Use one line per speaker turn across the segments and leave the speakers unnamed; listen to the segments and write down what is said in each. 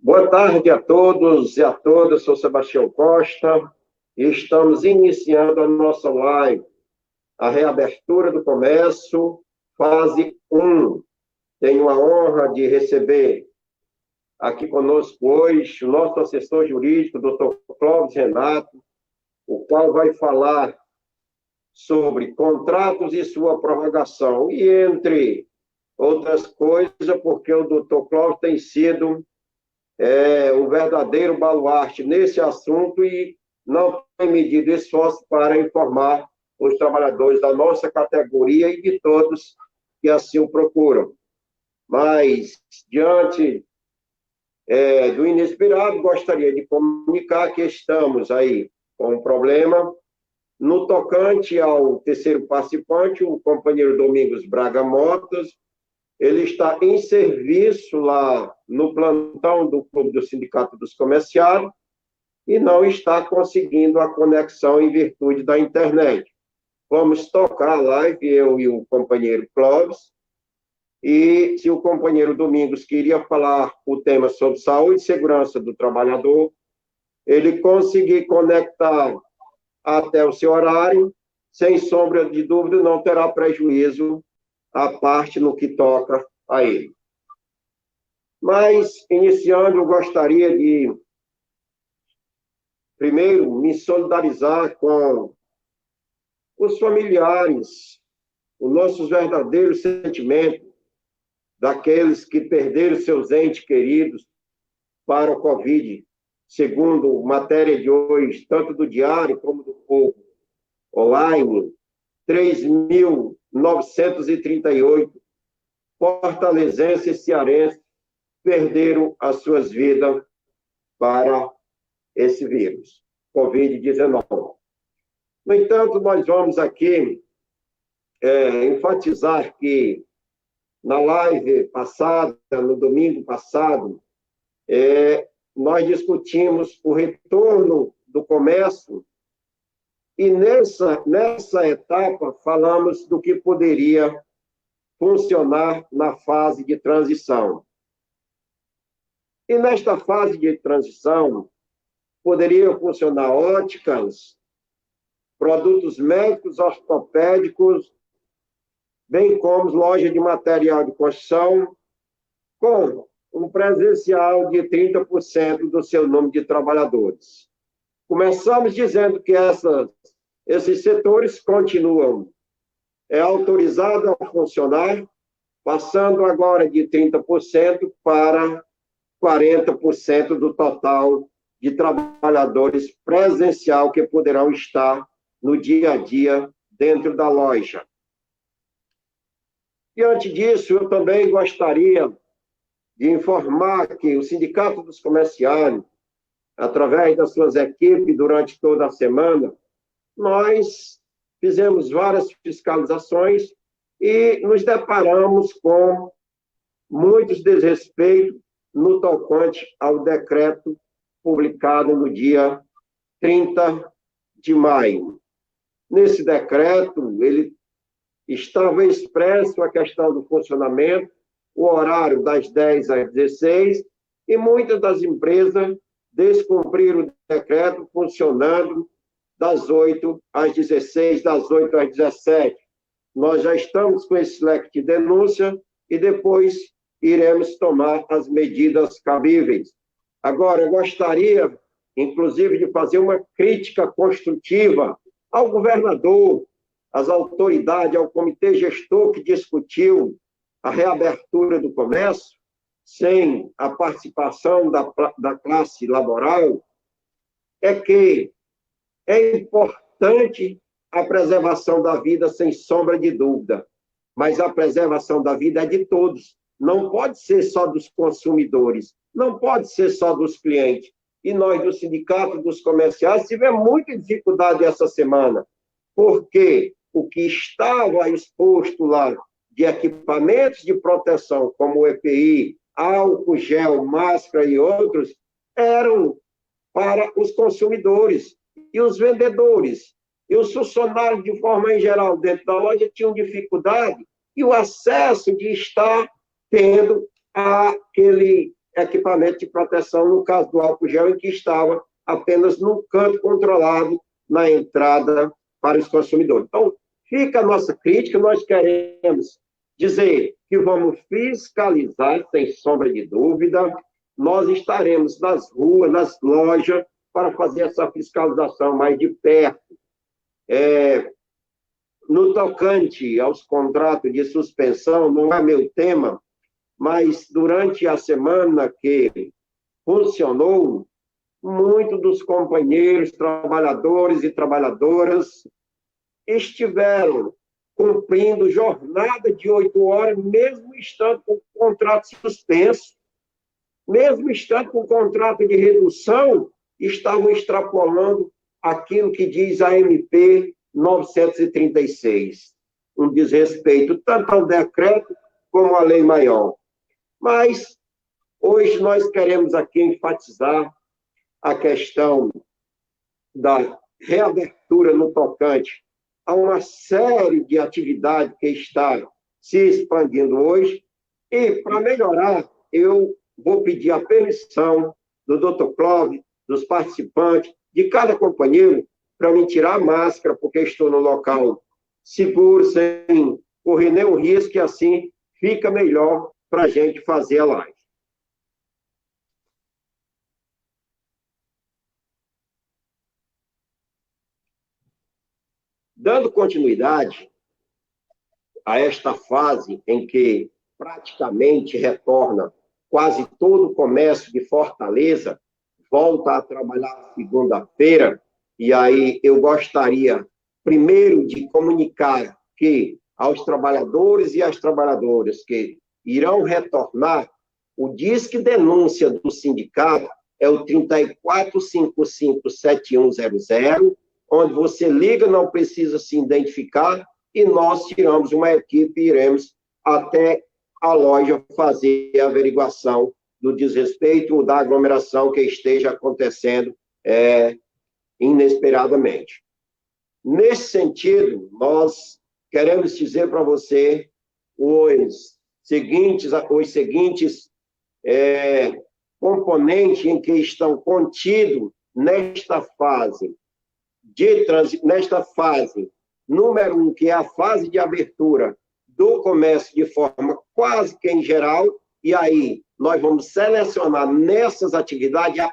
Boa tarde a todos e a todas, sou Sebastião Costa e estamos iniciando a nossa live, a reabertura do comércio, fase 1. Tenho a honra de receber aqui conosco hoje o nosso assessor jurídico, Dr. Clóvis Renato, o qual vai falar sobre contratos e sua prorrogação, e entre outras coisas, porque o Dr. Clóvis tem sido um verdadeiro baluarte nesse assunto e não tem medido esforço para informar os trabalhadores da nossa categoria e de todos que assim o procuram. Mas, diante do inesperado, gostaria de comunicar que estamos aí com um problema no tocante ao terceiro participante, o companheiro Domingos Braga Motas. Ele está em serviço lá no plantão do Clube do Sindicato dos Comerciários e não está conseguindo a conexão em virtude da internet. Vamos tocar a live, eu e o companheiro Clóvis, e se o companheiro Domingos queria falar o tema sobre saúde e segurança do trabalhador, ele conseguir conectar até o seu horário, sem sombra de dúvida, não terá prejuízo a parte no que toca a ele. Mas, iniciando, eu gostaria de, primeiro, me solidarizar com os familiares, os nossos verdadeiros sentimentos daqueles que perderam seus entes queridos para o Covid, segundo matéria de hoje, tanto do Diário como do Povo Online, 3.938 fortalezenses e cearenses perderam as suas vidas para esse vírus, Covid-19. No entanto, nós vamos aqui enfatizar que na live passada, no domingo passado, nós discutimos o retorno do comércio e nessa etapa falamos do que poderia funcionar na fase de transição. E nesta fase de transição, poderiam funcionar óticas, produtos médicos, ortopédicos, bem como loja de material de construção, com um presencial de 30% do seu número de trabalhadores. Começamos dizendo que esses setores continuam autorizados a funcionar, passando agora de 30% para 40% do total de trabalhadores presencial que poderão estar no dia a dia dentro da loja. Diante disso, eu também gostaria de informar que o Sindicato dos Comerciários, através das suas equipes, durante toda a semana, nós fizemos várias fiscalizações e nos deparamos com muitos desrespeitos no tocante ao decreto publicado no dia 30 de maio. Nesse decreto, ele estava expresso a questão do funcionamento, o horário das 10 às 16, e muitas das empresas descumpriram o decreto funcionando das 8 às 16, das 8 às 17. Nós já estamos com esse leque de denúncia e depois iremos tomar as medidas cabíveis. Agora, eu gostaria, inclusive, de fazer uma crítica construtiva ao governador, às autoridades, ao comitê gestor que discutiu a reabertura do comércio, sem a participação da classe laboral, é que é importante a preservação da vida, sem sombra de dúvida, mas a preservação da vida é de todos, não pode ser só dos consumidores, não pode ser só dos clientes. E nós, do Sindicato dos Comerciais, tivemos muita dificuldade essa semana, porque o que estava exposto lá de equipamentos de proteção, como o EPI, álcool, gel, máscara e outros, eram para os consumidores e os vendedores. E os funcionários, de forma em geral, dentro da loja, tinham dificuldade e o acesso de estar tendo aquele equipamento de proteção, no caso do álcool gel, em que estava apenas num canto controlado na entrada para os consumidores. Então, fica a nossa crítica, nós queremos dizer que vamos fiscalizar, sem sombra de dúvida, nós estaremos nas ruas, nas lojas, para fazer essa fiscalização mais de perto. No tocante aos contratos de suspensão, não é meu tema, mas durante a semana que funcionou, muitos dos companheiros, trabalhadores e trabalhadoras estiveram cumprindo jornada de 8 horas, mesmo estando com o contrato suspenso, mesmo estando com o contrato de redução, estavam extrapolando aquilo que diz a MP 936, um desrespeito tanto ao decreto como à lei maior. Mas hoje nós queremos aqui enfatizar a questão da reabertura no tocante a uma série de atividades que está se expandindo hoje, e, para melhorar, eu vou pedir a permissão do Dr. Clóvis, dos participantes, de cada companheiro, para me tirar a máscara, porque estou no local seguro, sem correr nenhum risco, e assim fica melhor para a gente fazer a live. Dando continuidade a esta fase em que praticamente retorna quase todo o comércio de Fortaleza, volta a trabalhar segunda-feira, e aí eu gostaria, primeiro, de comunicar que aos trabalhadores e às trabalhadoras que irão retornar, o disque denúncia do sindicato é o 34557100, onde você liga, não precisa se identificar, e nós tiramos uma equipe e iremos até a loja fazer a averiguação do desrespeito ou da aglomeração que esteja acontecendo inesperadamente. Nesse sentido, nós queremos dizer para você os seguintes componentes em que estão contidos nesta fase número 1, que é a fase de abertura do comércio de forma quase que em geral, e aí nós vamos selecionar nessas atividades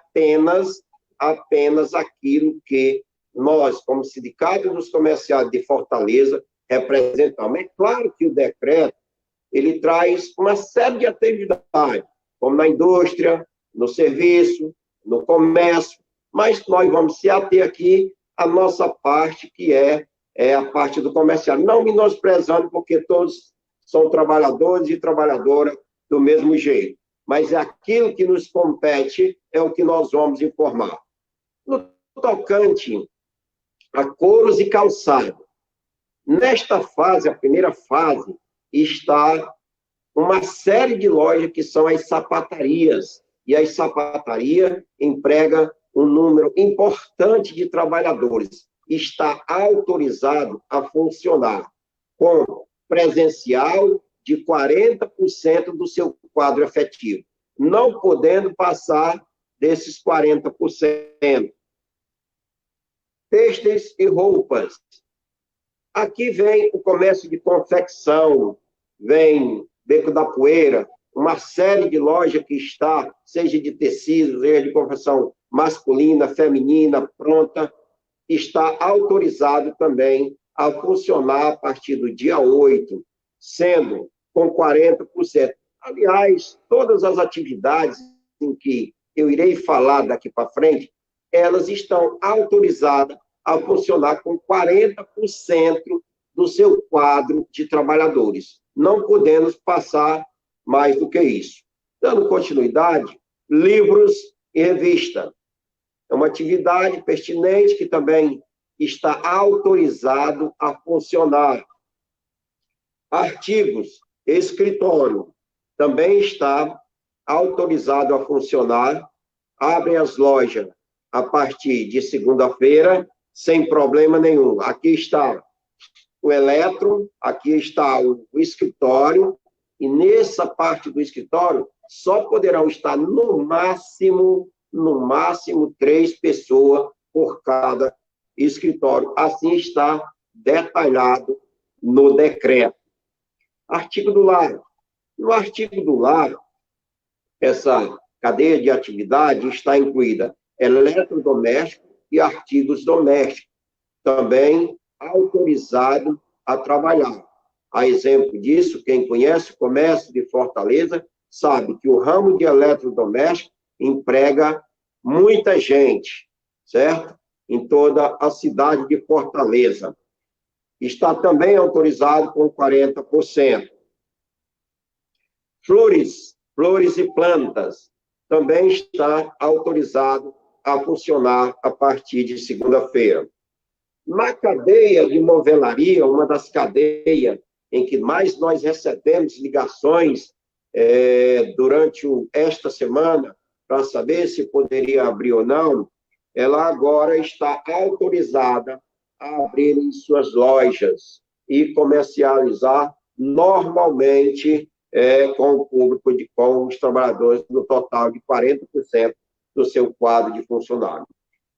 apenas aquilo que nós, como Sindicato dos Comerciários de Fortaleza, representamos. É claro que o decreto ele traz uma série de atividades, como na indústria, no serviço, no comércio, mas nós vamos se ater aqui à nossa parte, que é a parte do comercial, não menosprezando, porque todos são trabalhadores e trabalhadoras do mesmo jeito, mas é aquilo que nos compete, é o que nós vamos informar. No tocante a couros e calçado, nesta fase, a primeira fase, está uma série de lojas que são as sapatarias, e as sapatarias empregam um número importante de trabalhadores. Está autorizado a funcionar com presencial de 40% do seu quadro efetivo, não podendo passar desses 40%. Têxteis e roupas. Aqui vem o comércio de confecção, vem Beco da Poeira, uma série de lojas que está, seja de tecidos, seja de confecção masculina, feminina, pronta, está autorizado também a funcionar a partir do dia 8, sendo com 40%. Aliás, todas as atividades em que eu irei falar daqui para frente, elas estão autorizadas a funcionar com 40% do seu quadro de trabalhadores, não podemos passar mais do que isso. Dando continuidade, livros e revista. É uma atividade pertinente que também está autorizado a funcionar. Artigos, escritório, também está autorizado a funcionar. Abrem as lojas a partir de segunda-feira, sem problema nenhum. Aqui está o eletro, aqui está o escritório, e nessa parte do escritório só poderão estar no máximo 3 pessoas por cada escritório. Assim está detalhado no decreto. Artigo do lar. No artigo do lar, essa cadeia de atividade está incluída eletrodoméstico e artigos domésticos, também autorizado a trabalhar. A exemplo disso, quem conhece o comércio de Fortaleza sabe que o ramo de eletrodoméstico emprega muita gente, certo? Em toda a cidade de Fortaleza. Está também autorizado com 40%. Flores e plantas também está autorizado a funcionar a partir de segunda-feira. Na cadeia de novelaria, uma das cadeias em que mais nós recebemos ligações durante esta semana, para saber se poderia abrir ou não, ela agora está autorizada a abrir em suas lojas e comercializar normalmente com o público, com os trabalhadores, no total de 40% do seu quadro de funcionários.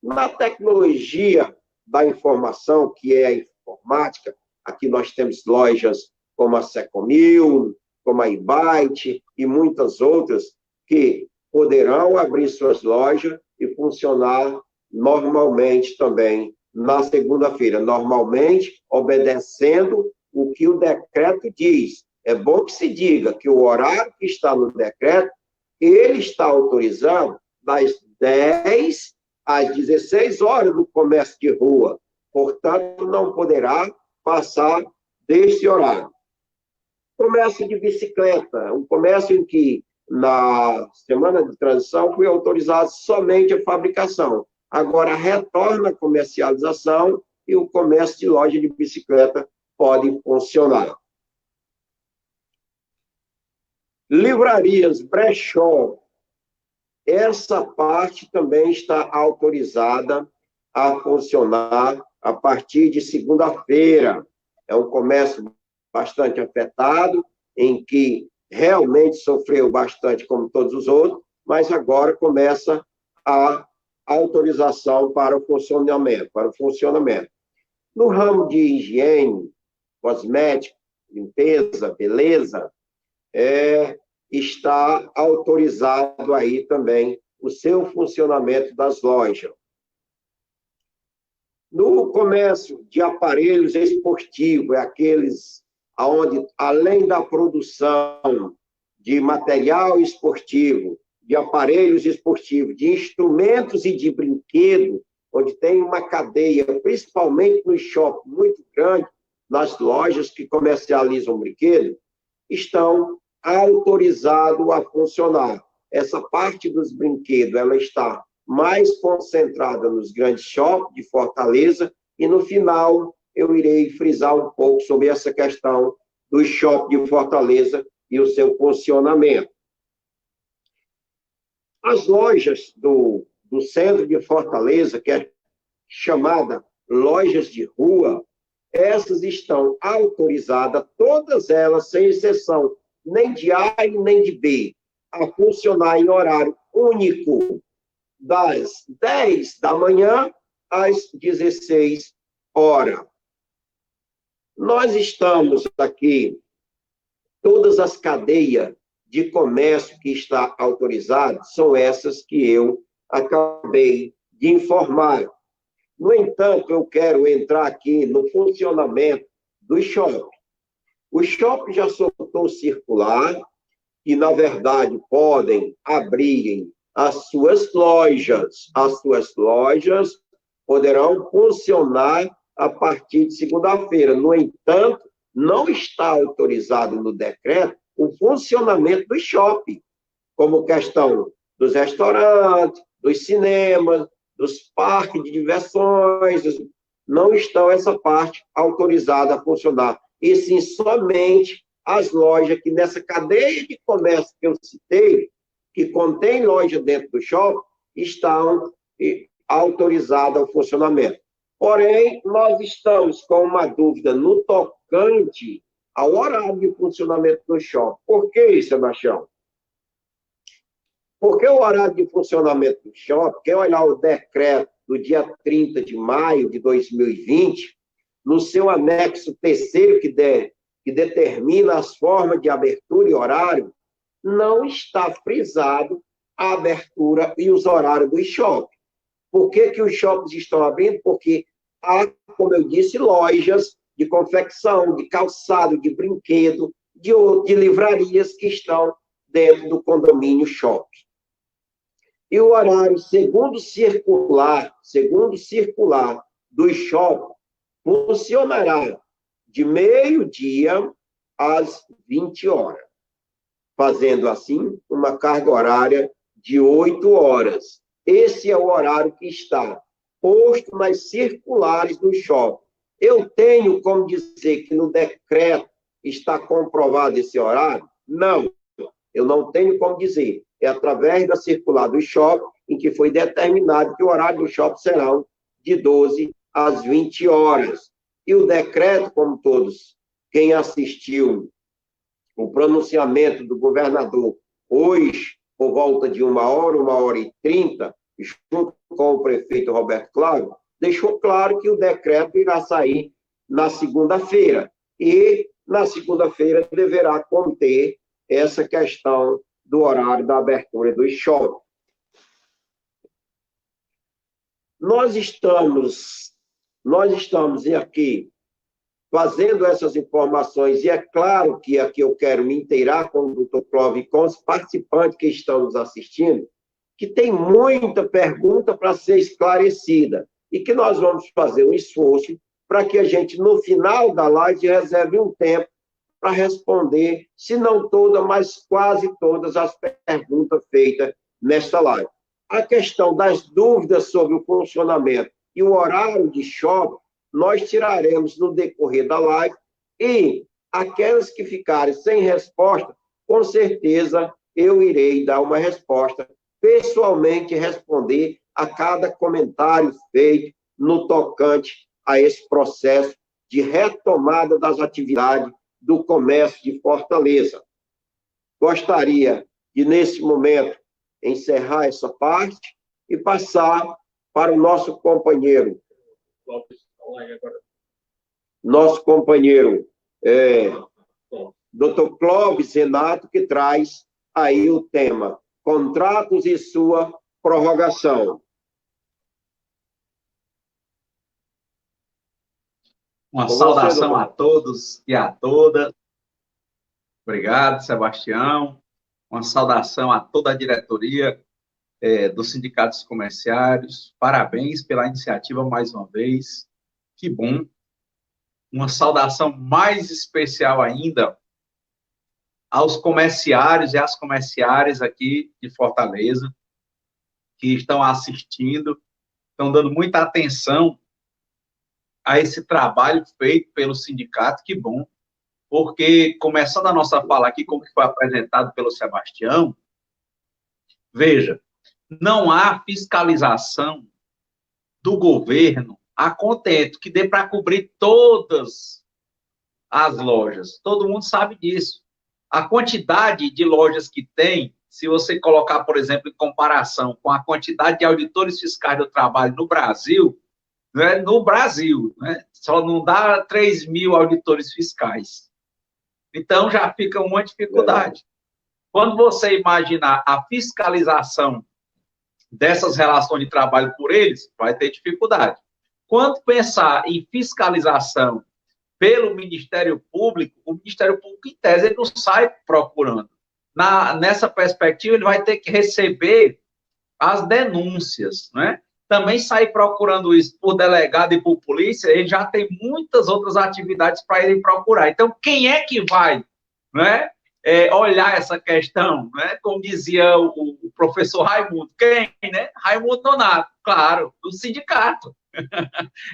Na tecnologia da informação, que é a informática, aqui nós temos lojas como a Secomil, como a Ibite e muitas outras que poderão abrir suas lojas e funcionar normalmente também na segunda-feira, normalmente obedecendo o que o decreto diz. É bom que se diga que o horário que está no decreto, ele está autorizando das 10 às 16 horas do comércio de rua. Portanto, não poderá passar desse horário. Comércio de bicicleta, um comércio em que, na semana de transição, foi autorizado somente a fabricação. Agora, retorna a comercialização e o comércio de loja de bicicleta pode funcionar. Livrarias, brechó, essa parte também está autorizada a funcionar a partir de segunda-feira. É um comércio bastante afetado, em que realmente sofreu bastante, como todos os outros, mas agora começa a autorização para o funcionamento. No ramo de higiene, cosmético, limpeza, beleza, está autorizado aí também o seu funcionamento das lojas. No comércio de aparelhos esportivos, aqueles onde, além da produção de material esportivo, de aparelhos esportivos, de instrumentos e de brinquedos, onde tem uma cadeia, principalmente no shopping muito grande, nas lojas que comercializam brinquedos, estão autorizados a funcionar. Essa parte dos brinquedos, ela está mais concentrada nos grandes shoppings de Fortaleza, e no final eu irei frisar um pouco sobre essa questão do shopping de Fortaleza e o seu funcionamento. As lojas do centro de Fortaleza, que é chamada lojas de rua, essas estão autorizadas, todas elas, sem exceção, nem de A e nem de B, a funcionar em horário único, das 10 da manhã às 16 horas. Nós estamos aqui, todas as cadeias de comércio que está autorizado são essas que eu acabei de informar. No entanto, eu quero entrar aqui no funcionamento do shopping. O shopping já soltou circular e, na verdade, podem abrir as suas lojas. As suas lojas poderão funcionar a partir de segunda-feira. No entanto, não está autorizado no decreto o funcionamento do shopping, como questão dos restaurantes, dos cinemas, dos parques de diversões, não estão essa parte autorizada a funcionar. E sim, somente as lojas que nessa cadeia de comércio que eu citei, que contém loja dentro do shopping, estão autorizadas ao funcionamento. Porém, nós estamos com uma dúvida no tocante ao horário de funcionamento do shopping. Por que, Sebastião? Porque o horário de funcionamento do shopping, quem olhar o decreto do dia 30 de maio de 2020, no seu anexo terceiro, que determina as formas de abertura e horário, não está frisado a abertura e os horários dos shoppings. Por que os shoppings estão abrindo? Porque há, como eu disse, lojas de confecção, de calçado, de brinquedo, de livrarias que estão dentro do condomínio shopping. E o horário, segundo circular do shopping, funcionará de meio-dia às 20 horas, fazendo, assim, uma carga horária de 8 horas. Esse é o horário que está posto nas circulares do shopping. Eu tenho como dizer que no decreto está comprovado esse horário? Não, eu não tenho como dizer. É através da circular do shopping em que foi determinado que o horário do shopping será de 12 às 20 horas. E o decreto, como todos, quem assistiu o pronunciamento do governador hoje, por volta de 1h30, junto com o prefeito Roberto Cláudio, deixou claro que o decreto irá sair na segunda-feira. E, na segunda-feira, deverá conter essa questão do horário da abertura do shopping. Nós estamos aqui fazendo essas informações, e é claro que aqui eu quero me inteirar com o doutor Clóvis e com os participantes que estão nos assistindo, que tem muita pergunta para ser esclarecida, e que nós vamos fazer um esforço para que a gente, no final da live, reserve um tempo para responder, se não toda, mas quase todas as perguntas feitas nesta live. A questão das dúvidas sobre o funcionamento e o horário de shopping, nós tiraremos no decorrer da live, e aquelas que ficarem sem resposta, com certeza eu irei dar uma resposta, pessoalmente responder a cada comentário feito no tocante a esse processo de retomada das atividades do comércio de Fortaleza. Gostaria de, nesse momento, encerrar essa parte e passar para o nosso companheiro, Dr. Clóvis Renato, que traz aí o tema contratos e sua prorrogação.
Uma saudação a todos e a todas. Obrigado, Sebastião. Uma saudação a toda a diretoria dos sindicatos comerciários. Parabéns pela iniciativa mais uma vez. Que bom. Uma saudação mais especial ainda aos comerciários e às comerciárias aqui de Fortaleza, que estão assistindo, estão dando muita atenção a esse trabalho feito pelo sindicato. Que bom, porque, começando a nossa fala aqui, como que foi apresentado pelo Sebastião, veja, não há fiscalização do governo a contento, que dê para cobrir todas as lojas. Todo mundo sabe disso. A quantidade de lojas que tem, se você colocar, por exemplo, em comparação com a quantidade de auditores fiscais do trabalho no Brasil, né, só não dá 3 mil auditores fiscais. Então, já fica uma dificuldade. Quando você imaginar a fiscalização dessas relações de trabalho por eles, vai ter dificuldade. Quando pensar em fiscalização pelo Ministério Público, o Ministério Público, em tese, ele não sai procurando. Nessa perspectiva, ele vai ter que receber as denúncias, né? Também sair procurando isso por delegado e por polícia, ele já tem muitas outras atividades para ele procurar. Então, quem é que vai, né, olhar essa questão, né? Como dizia o professor Raimundo, quem, né? Raimundo Nonato, claro, do sindicato.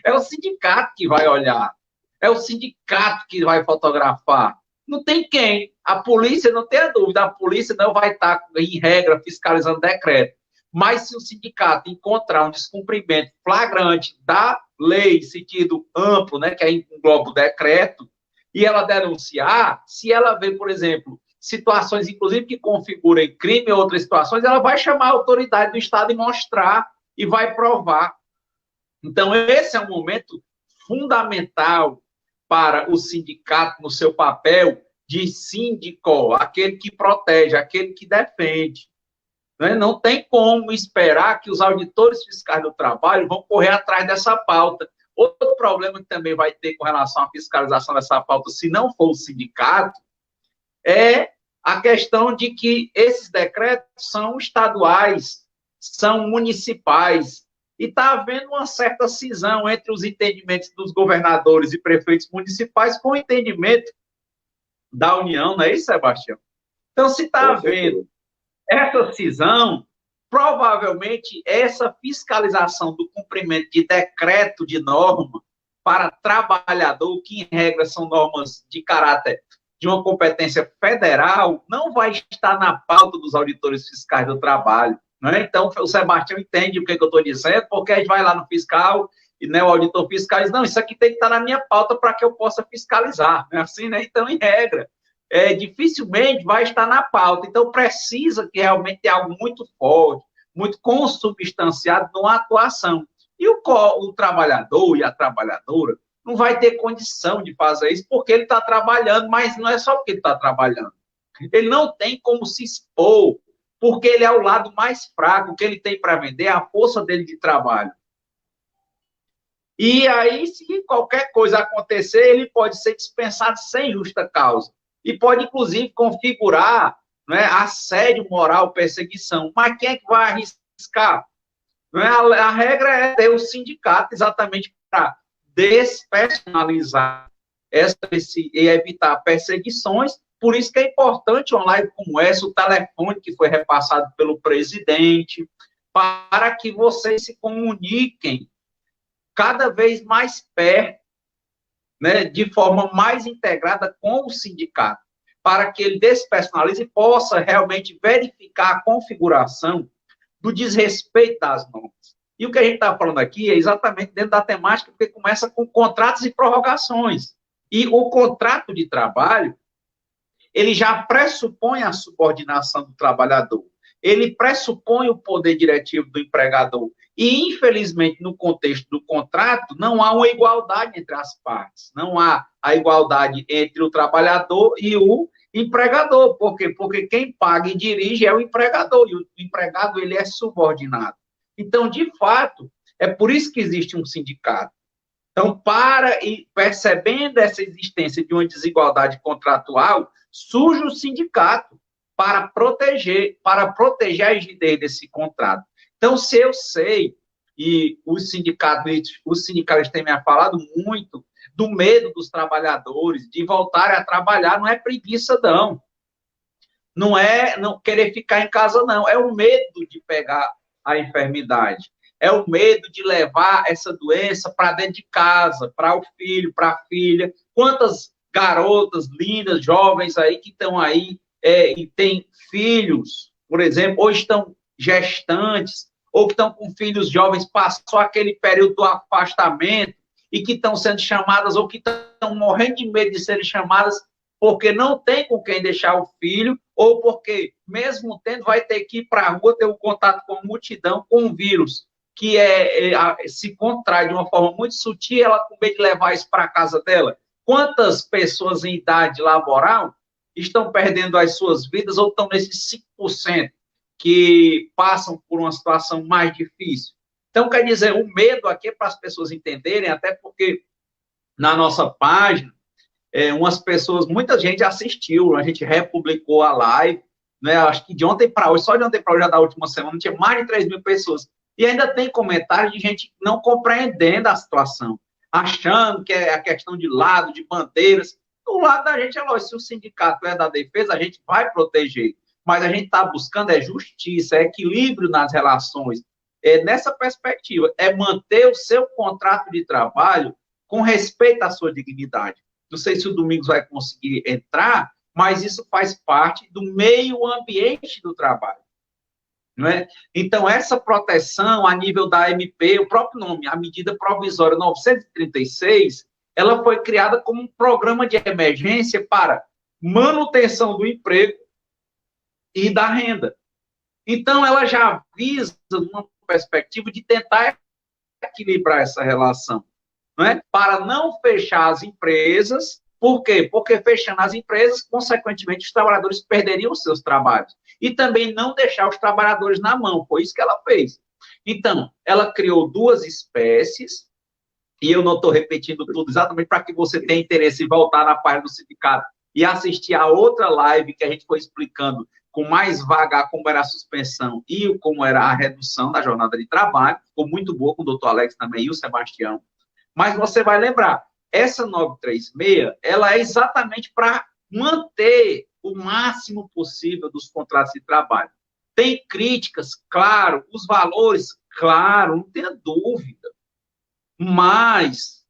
É o sindicato que vai olhar, é o sindicato que vai fotografar. Não tem quem. A polícia, não tem a dúvida, a polícia não vai estar, em regra, fiscalizando decreto. Mas se o sindicato encontrar um descumprimento flagrante da lei, em sentido amplo, né, que engloba o decreto, e ela denunciar, se ela vê, por exemplo, situações, inclusive, que configurem crime ou outras situações, ela vai chamar a autoridade do Estado e mostrar e vai provar. Então, esse é um momento fundamental para o sindicato no seu papel de síndico, aquele que protege, aquele que defende. Não tem como esperar que os auditores fiscais do trabalho vão correr atrás dessa pauta. Outro problema que também vai ter com relação à fiscalização dessa pauta, se não for o sindicato, é a questão de que esses decretos são estaduais, são municipais, e está havendo uma certa cisão entre os entendimentos dos governadores e prefeitos municipais com o entendimento da União, não é isso, Sebastião? Então, se está havendo essa cisão, provavelmente essa fiscalização do cumprimento de decreto de norma para trabalhador, que em regra são normas de caráter de uma competência federal, não vai estar na pauta dos auditores fiscais do trabalho. Né? Então, o Sebastião entende o que eu estou dizendo, porque a gente vai lá no fiscal, e né, o auditor fiscal diz, não, isso aqui tem que estar na minha pauta para que eu possa fiscalizar. Não é assim, né? Então, em regra, dificilmente vai estar na pauta. Então, precisa que realmente tenha algo muito forte, muito consubstanciado numa atuação. E o trabalhador e a trabalhadora não vai ter condição de fazer isso porque ele está trabalhando, mas não é só porque ele está trabalhando. Ele não tem como se expor, porque ele é o lado mais fraco, o que ele tem para vender é a força dele de trabalho. E aí, se qualquer coisa acontecer, ele pode ser dispensado sem justa causa. E pode, inclusive, configurar, né, assédio moral, perseguição. Mas quem é que vai arriscar? Não é? A regra é ter o sindicato exatamente para despersonalizar e evitar perseguições. Por isso que é importante uma live como essa, o telefone que foi repassado pelo presidente, para que vocês se comuniquem cada vez mais perto, né, de forma mais integrada com o sindicato, para que ele despersonalize e possa realmente verificar a configuração do desrespeito das normas. E o que a gente está falando aqui é exatamente dentro da temática, porque começa com contratos e prorrogações. E o contrato de trabalho, ele já pressupõe a subordinação do trabalhador, ele pressupõe o poder diretivo do empregador. E, infelizmente, no contexto do contrato, não há uma igualdade entre as partes, não há a igualdade entre o trabalhador e o empregador. Por quê? Porque quem paga e dirige é o empregador, e o empregado ele é subordinado. Então, de fato, é por isso que existe um sindicato. Então, percebendo essa existência de uma desigualdade contratual, surge o sindicato para proteger a rigidez desse contrato. Então, se eu sei, e os sindicalistas têm me falado muito do medo dos trabalhadores de voltarem a trabalhar, não é preguiça, não. Não é não querer ficar em casa, não. É o medo de pegar a enfermidade. É o medo de levar essa doença para dentro de casa, para o filho, para a filha. Quantas garotas lindas, jovens aí, que estão aí e têm filhos, por exemplo, ou estão gestantes, ou que estão com filhos jovens, passou aquele período do afastamento e que estão sendo chamadas, ou que estão morrendo de medo de serem chamadas porque não tem com quem deixar o filho, ou porque, mesmo tendo, vai ter que ir para a rua ter um contato com a multidão, com o vírus, que se contrai de uma forma muito sutil, ela com medo de levar isso para a casa dela. Quantas pessoas em idade laboral estão perdendo as suas vidas ou estão nesses 5% que passam por uma situação mais difícil? Então, quer dizer, o medo aqui é para as pessoas entenderem, até porque na nossa página, muita gente assistiu, a gente republicou a live, né? Acho que de ontem para hoje, só de ontem para hoje, já da última semana, tinha mais de 3.000 pessoas. E ainda tem comentários de gente não compreendendo a situação, achando que é a questão de lado, de bandeiras. Do lado da gente, é lógico, se o sindicato é da defesa, a gente vai proteger. Mas a gente está buscando justiça, equilíbrio nas relações. Nessa perspectiva, manter o seu contrato de trabalho com respeito à sua dignidade. Não sei se o Domingos vai conseguir entrar, mas isso faz parte do meio ambiente do trabalho. Não é? Então, essa proteção a nível da MP, o próprio nome, a medida provisória 936, ela foi criada como um programa de emergência para manutenção do emprego e da renda. Então, ela já visa uma perspectiva de tentar equilibrar essa relação, não é? Para não fechar as empresas. Por quê? Porque fechando as empresas, consequentemente, os trabalhadores perderiam os seus trabalhos. E também não deixar os trabalhadores na mão. Foi isso que ela fez. Então, ela criou duas espécies, e eu não estou repetindo tudo exatamente para que você tenha interesse em voltar na página do sindicato e assistir a outra live que a gente foi explicando com mais vagar como era a suspensão e como era a redução da jornada de trabalho. Ficou muito boa com o doutor Alex também e o Sebastião. Mas você vai lembrar, essa 936, ela é exatamente para manter o máximo possível dos contratos de trabalho. Tem críticas, claro, os valores, claro, não tenha dúvida. Mas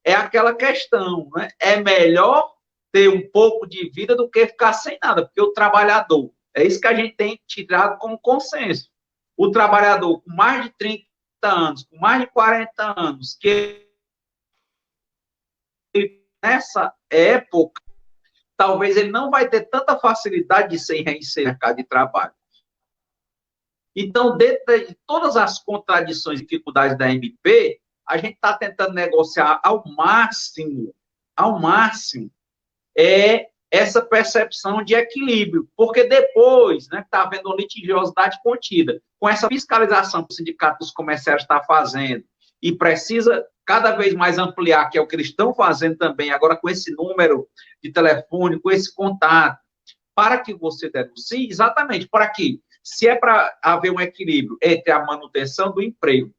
é aquela questão, né? É melhor ter um pouco de vida do que ficar sem nada, porque o trabalhador, é isso que a gente tem tirado como consenso. O trabalhador com mais de 30 anos, com mais de 40 anos, que nessa época, talvez ele não vai ter tanta facilidade de ser reinserido no mercado de trabalho. Então, dentro de todas as contradições e dificuldades da MP, a gente está tentando negociar ao máximo, essa percepção de equilíbrio, porque depois, né, está havendo uma litigiosidade contida, com essa fiscalização que o Sindicato dos Comerciários está fazendo, e precisa cada vez mais ampliar, que é o que eles estão fazendo também, agora com esse número de telefone, com esse contato, para que você denuncie, exatamente, para que, se é para haver um equilíbrio entre a manutenção do emprego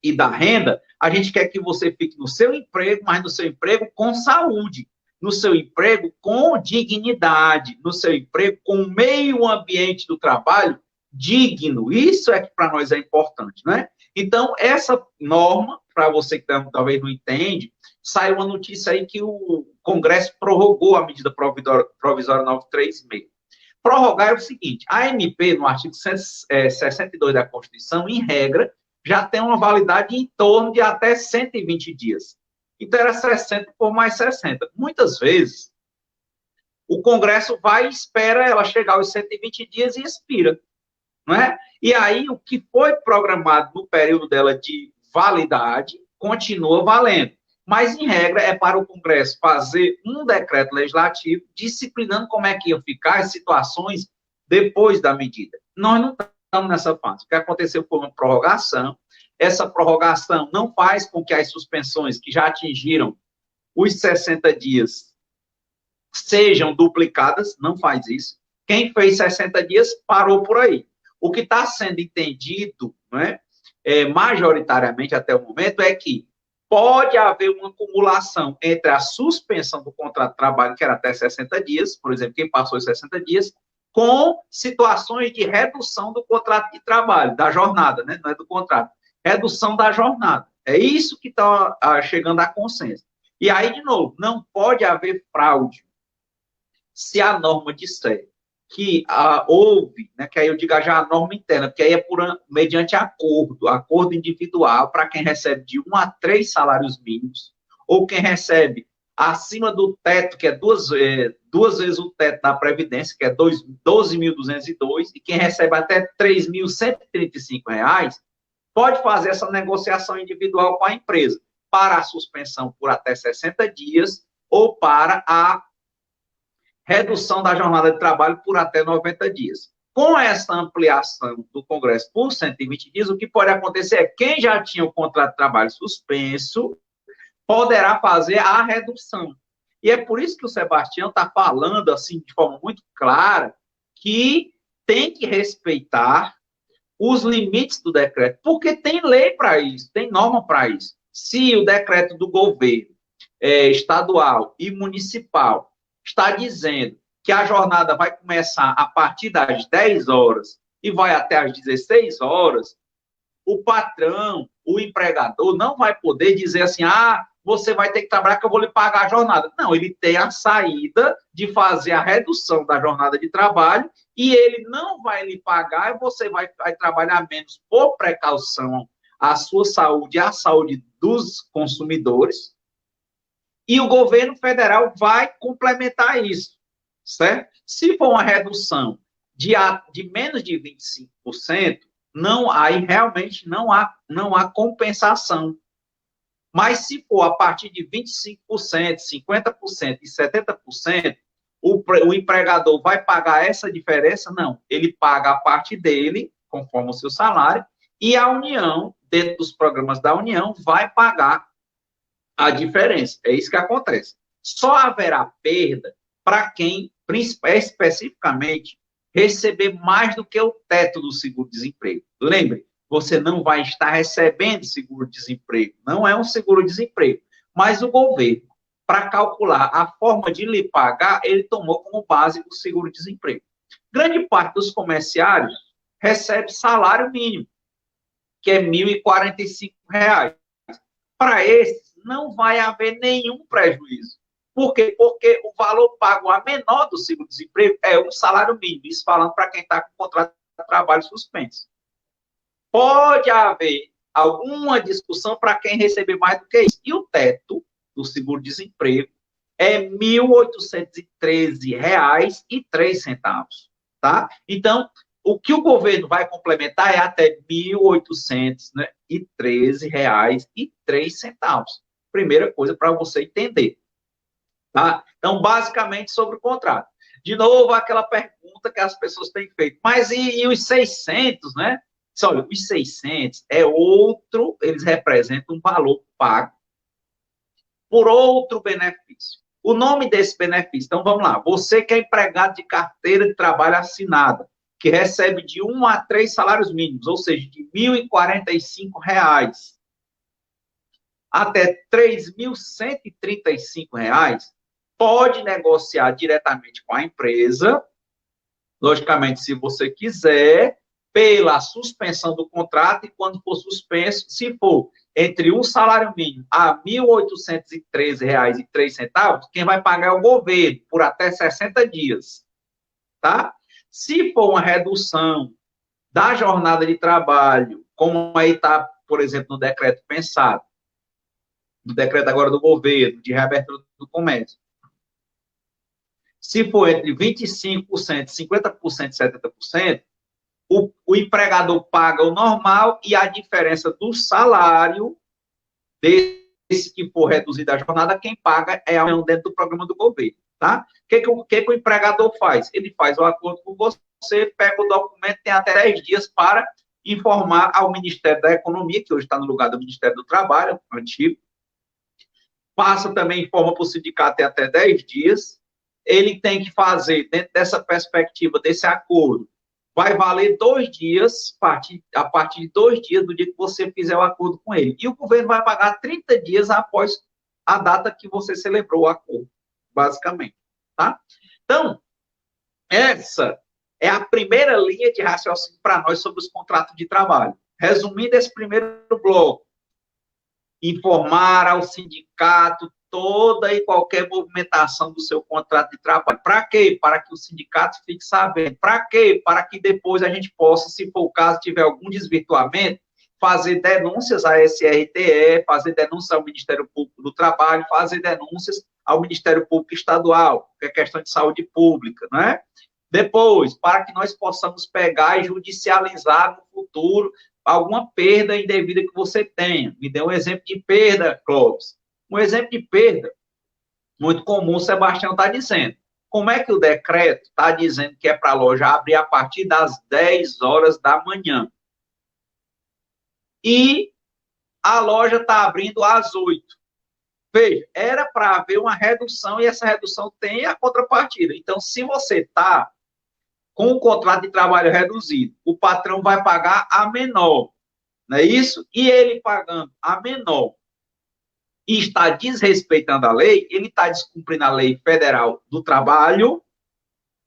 e da renda, a gente quer que você fique no seu emprego, mas no seu emprego com saúde, no seu emprego com dignidade, no seu emprego com o meio ambiente do trabalho digno. Isso é que para nós é importante, não é? Então, essa norma, para você que talvez não entende, saiu uma notícia aí que o Congresso prorrogou a medida provisória 936. Prorrogar é o seguinte, a MP, no artigo 62 da Constituição, em regra, já tem uma validade em torno de até 120 dias. Então, era 60 por mais 60. Muitas vezes, o Congresso vai e espera ela chegar aos 120 dias e expira, não é? E aí, o que foi programado no período dela de validade, continua valendo. Mas, em regra, é para o Congresso fazer um decreto legislativo disciplinando como é que iam ficar as situações depois da medida. Nós não estamos nessa fase. O que aconteceu foi uma prorrogação. Essa prorrogação não faz com que as suspensões que já atingiram os 60 dias sejam duplicadas, não faz isso. Quem fez 60 dias parou por aí. O que está sendo entendido, né, majoritariamente até o momento, é que pode haver uma acumulação entre a suspensão do contrato de trabalho, que era até 60 dias, por exemplo, quem passou os 60 dias, com situações de redução do contrato de trabalho, da jornada, né? Não é do contrato. Redução da jornada. É isso que está chegando a consenso. E aí, de novo, não pode haver fraude. Se a norma disser que houve, né, que aí eu digo já a norma interna, porque aí é mediante acordo individual para quem recebe de 1 a 3 salários mínimos, ou quem recebe acima do teto, que é duas vezes o teto da Previdência, que é 12.202, e quem recebe até R$ 3.135, pode fazer essa negociação individual com a empresa, para a suspensão por até 60 dias, ou para a redução da jornada de trabalho por até 90 dias. Com essa ampliação do Congresso por 120 dias, o que pode acontecer é que quem já tinha o contrato de trabalho suspenso poderá fazer a redução. E é por isso que o Sebastião está falando, assim, de forma muito clara, que tem que respeitar os limites do decreto, porque tem lei para isso, tem norma para isso. Se o decreto do governo estadual e municipal está dizendo que a jornada vai começar a partir das 10 horas e vai até as 16 horas, o patrão, o empregador, não vai poder dizer assim, você vai ter que trabalhar que eu vou lhe pagar a jornada. Não, ele tem a saída de fazer a redução da jornada de trabalho e ele não vai lhe pagar e você vai trabalhar menos por precaução à sua saúde e à saúde dos consumidores. E o governo federal vai complementar isso, certo? Se for uma redução de menos de 25%, aí realmente não há compensação. Mas se for a partir de 25%, 50% e 70%, o empregador vai pagar essa diferença? Não. Ele paga a parte dele, conforme o seu salário, e a União, dentro dos programas da União, vai pagar a diferença. É isso que acontece. Só haverá perda para quem, especificamente, receber mais do que o teto do seguro-desemprego. Lembre, você não vai estar recebendo seguro-desemprego. Não é um seguro-desemprego. Mas o governo, para calcular a forma de lhe pagar, ele tomou como base o seguro-desemprego. Grande parte dos comerciários recebe salário mínimo, que é R$ 1.045. Para esses, não vai haver nenhum prejuízo. Por quê? Porque o valor pago a menor do seguro-desemprego é o salário mínimo. Isso falando para quem está com contrato de trabalho suspenso. Pode haver alguma discussão para quem receber mais do que isso. E o teto do seguro-desemprego é R$ 1.813,03, tá? Então, o que o governo vai complementar é até R$ 1.813,03. Primeira coisa para você entender, tá? Então, basicamente, sobre o contrato. De novo, aquela pergunta que as pessoas têm feito. Mas e os 600, né? Olha, os 600 é outro, eles representam um valor pago por outro benefício. O nome desse benefício, então vamos lá, você que é empregado de carteira de trabalho assinada, que recebe de 1 a 3 salários mínimos, ou seja, de R$ 1.045 até R$ 3.135, pode negociar diretamente com a empresa, logicamente, se você quiser, pela suspensão do contrato, e quando for suspenso, se for entre um salário mínimo a R$ 1.813,03, quem vai pagar é o governo, por até 60 dias, tá? Se for uma redução da jornada de trabalho, como aí está, por exemplo, no decreto pensado, no decreto agora do governo, de reabertura do comércio, se for entre 25%, 50% e 70%, o empregador paga o normal e a diferença do salário desse que for reduzida a jornada, quem paga é a União dentro do programa do governo, tá? O que o empregador faz? Ele faz o acordo com você, pega o documento, tem até 10 dias para informar ao Ministério da Economia, que hoje está no lugar do Ministério do Trabalho, antigo, passa também, informa para o sindicato, tem até 10 dias, ele tem que fazer, dentro dessa perspectiva, desse acordo, vai valer 2 dias, a partir de 2 dias do dia que você fizer o acordo com ele. E o governo vai pagar 30 dias após a data que você celebrou o acordo, basicamente, tá? Então, essa é a primeira linha de raciocínio para nós sobre os contratos de trabalho. Resumindo esse primeiro bloco, informar ao sindicato toda e qualquer movimentação do seu contrato de trabalho. Para quê? Para que o sindicato fique sabendo. Para quê? Para que depois a gente possa, se for o caso, tiver algum desvirtuamento, fazer denúncias à SRTE, fazer denúncias ao Ministério Público do Trabalho, fazer denúncias ao Ministério Público Estadual, que é questão de saúde pública, né? Depois, para que nós possamos pegar e judicializar no futuro alguma perda indevida que você tenha. Me dê um exemplo de perda, Clóvis. Um exemplo de perda muito comum, o Sebastião está dizendo. Como é que o decreto está dizendo que é para a loja abrir a partir das 10 horas da manhã? E a loja está abrindo às 8. Veja, era para haver uma redução e essa redução tem a contrapartida. Então, se você está com o contrato de trabalho reduzido, o patrão vai pagar a menor, não é isso? E ele pagando a menor e está desrespeitando a lei, ele está descumprindo a lei federal do trabalho,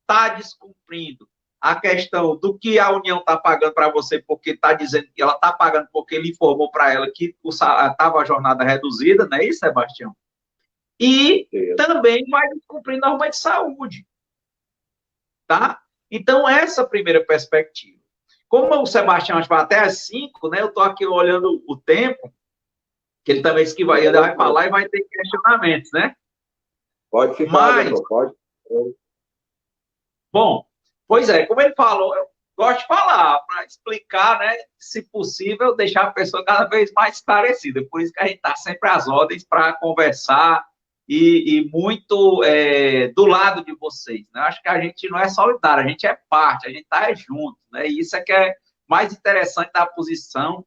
está descumprindo a questão do que a União está pagando para você, porque está dizendo que ela está pagando porque ele informou para ela que estava a jornada reduzida, não é isso, Sebastião? E também vai descumprir norma de saúde, tá? Então, essa primeira perspectiva. Como o Sebastião vai até às 5, né, eu estou aqui olhando o tempo, Que ele também disse que vai, ele vai falar e vai ter questionamentos, né?
Pode ficar,
Mas,
doutor, pode.
bom, pois é, como ele falou, eu gosto de falar, para explicar, né? Se possível, deixar a pessoa cada vez mais esclarecida. Por isso que a gente está sempre às ordens para conversar e muito do lado de vocês, né? Acho que a gente não é solidário, a gente é parte, a gente está junto, né? E isso é que é mais interessante da posição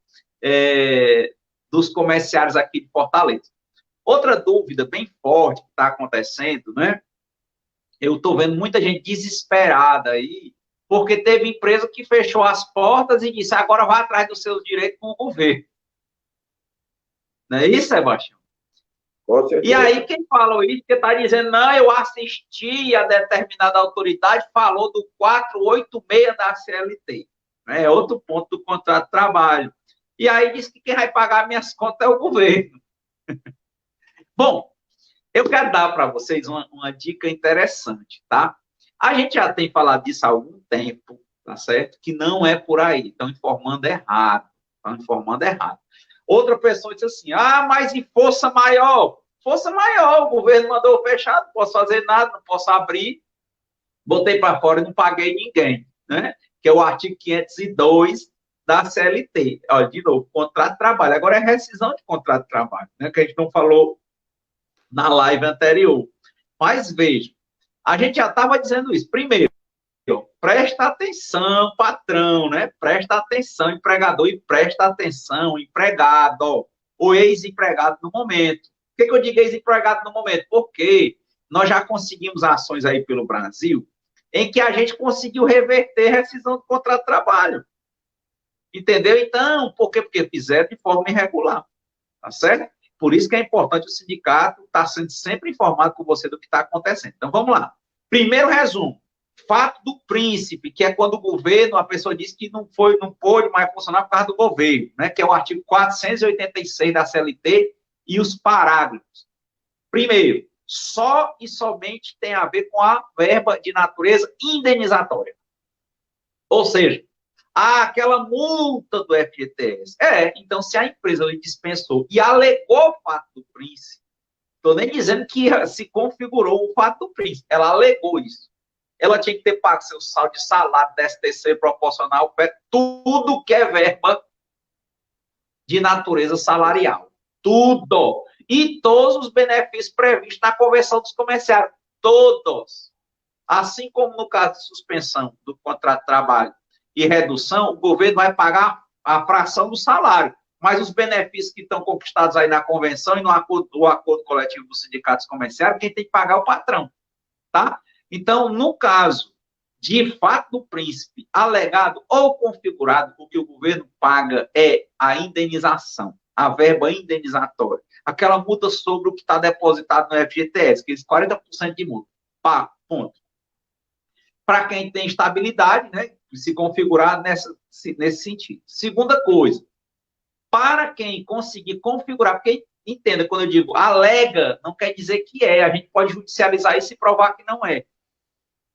dos comerciários aqui de Fortaleza. Outra dúvida bem forte que está acontecendo, né? Eu estou vendo muita gente desesperada aí, porque teve empresa que fechou as portas e disse, agora vai atrás dos seus direitos com o governo. Não é isso, Sebastião? E aí, quem falou isso, que está dizendo, não, eu assisti a determinada autoridade, falou do 486 da CLT. É outro ponto do contrato de trabalho. E aí disse que quem vai pagar minhas contas é o governo. Bom, eu quero dar para vocês uma dica interessante, tá? A gente já tem falado disso há algum tempo, tá certo? Que não é por aí, estão informando errado. Estão informando errado. Outra pessoa disse assim, mas em força maior? Força maior, o governo mandou fechar, não posso fazer nada, não posso abrir. Botei para fora e não paguei ninguém, né? Que é o artigo 502 da CLT. Olha, de novo, contrato de trabalho. Agora é rescisão de contrato de trabalho, né? Que a gente não falou na live anterior. Mas veja, a gente já estava dizendo isso. Primeiro, presta atenção, patrão, né? Presta atenção, empregador, e presta atenção, empregado, ou ex-empregado no momento. Por que eu digo ex-empregado no momento? Porque nós já conseguimos ações aí pelo Brasil em que a gente conseguiu reverter a rescisão do contrato de trabalho. Entendeu? Então, por quê? Porque fizeram de forma irregular. Tá certo? Por isso que é importante o sindicato estar sendo sempre informado com você do que está acontecendo. Então, vamos lá. Primeiro resumo. Fato do príncipe, que é quando o governo, a pessoa diz que não pôde mais funcionar por causa do governo, né? Que é o artigo 486 da CLT e os parágrafos. Primeiro, só e somente tem a ver com a verba de natureza indenizatória. Ou seja, aquela multa do FGTS. Então, se a empresa lhe dispensou e alegou o fato do príncipe, estou nem dizendo que se configurou o fato do príncipe, ela alegou isso. Ela tinha que ter pago seu saldo de salário, DSTC proporcional, tudo que é verba de natureza salarial. Tudo. E todos os benefícios previstos na convenção dos comerciários. Todos. Assim como no caso de suspensão do contrato de trabalho e redução, o governo vai pagar a fração do salário. Mas os benefícios que estão conquistados aí na convenção e no acordo coletivo dos sindicatos comerciários, quem tem que pagar é o patrão. Tá? Então, no caso de fato do príncipe alegado ou configurado, o que o governo paga é a indenização, a verba indenizatória, aquela multa sobre o que está depositado no FGTS, aqueles 40% de multa. Pá, ponto. Para quem tem estabilidade, né, se configurar nesse sentido. Segunda coisa, para quem conseguir configurar, porque entenda, quando eu digo alega, não quer dizer que a gente pode judicializar isso e provar que não é.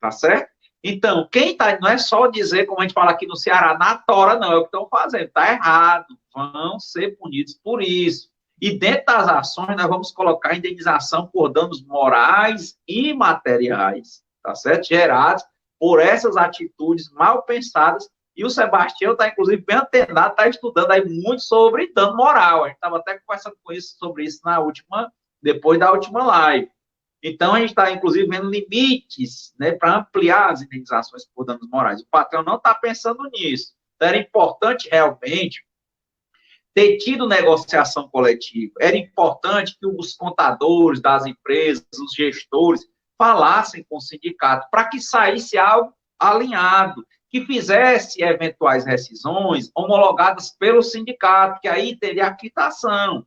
Tá certo? Então, quem tá, não é só dizer, como a gente fala aqui no Ceará, na tora, não, é o que estão fazendo, tá errado, vão ser punidos por isso. E dentro das ações, nós vamos colocar indenização por danos morais e materiais, tá certo? Gerados por essas atitudes mal pensadas. E o Sebastião está, inclusive, bem antenado, está estudando aí muito sobre dano moral. A gente estava até conversando sobre isso depois da última live. Então, a gente está, inclusive, vendo limites, né, para ampliar as indenizações por danos morais. O patrão não está pensando nisso. Então, era importante, realmente, ter tido negociação coletiva. Era importante que os contadores das empresas, os gestores, falassem com o sindicato para que saísse algo alinhado, que fizesse eventuais rescisões homologadas pelo sindicato, que aí teria a quitação.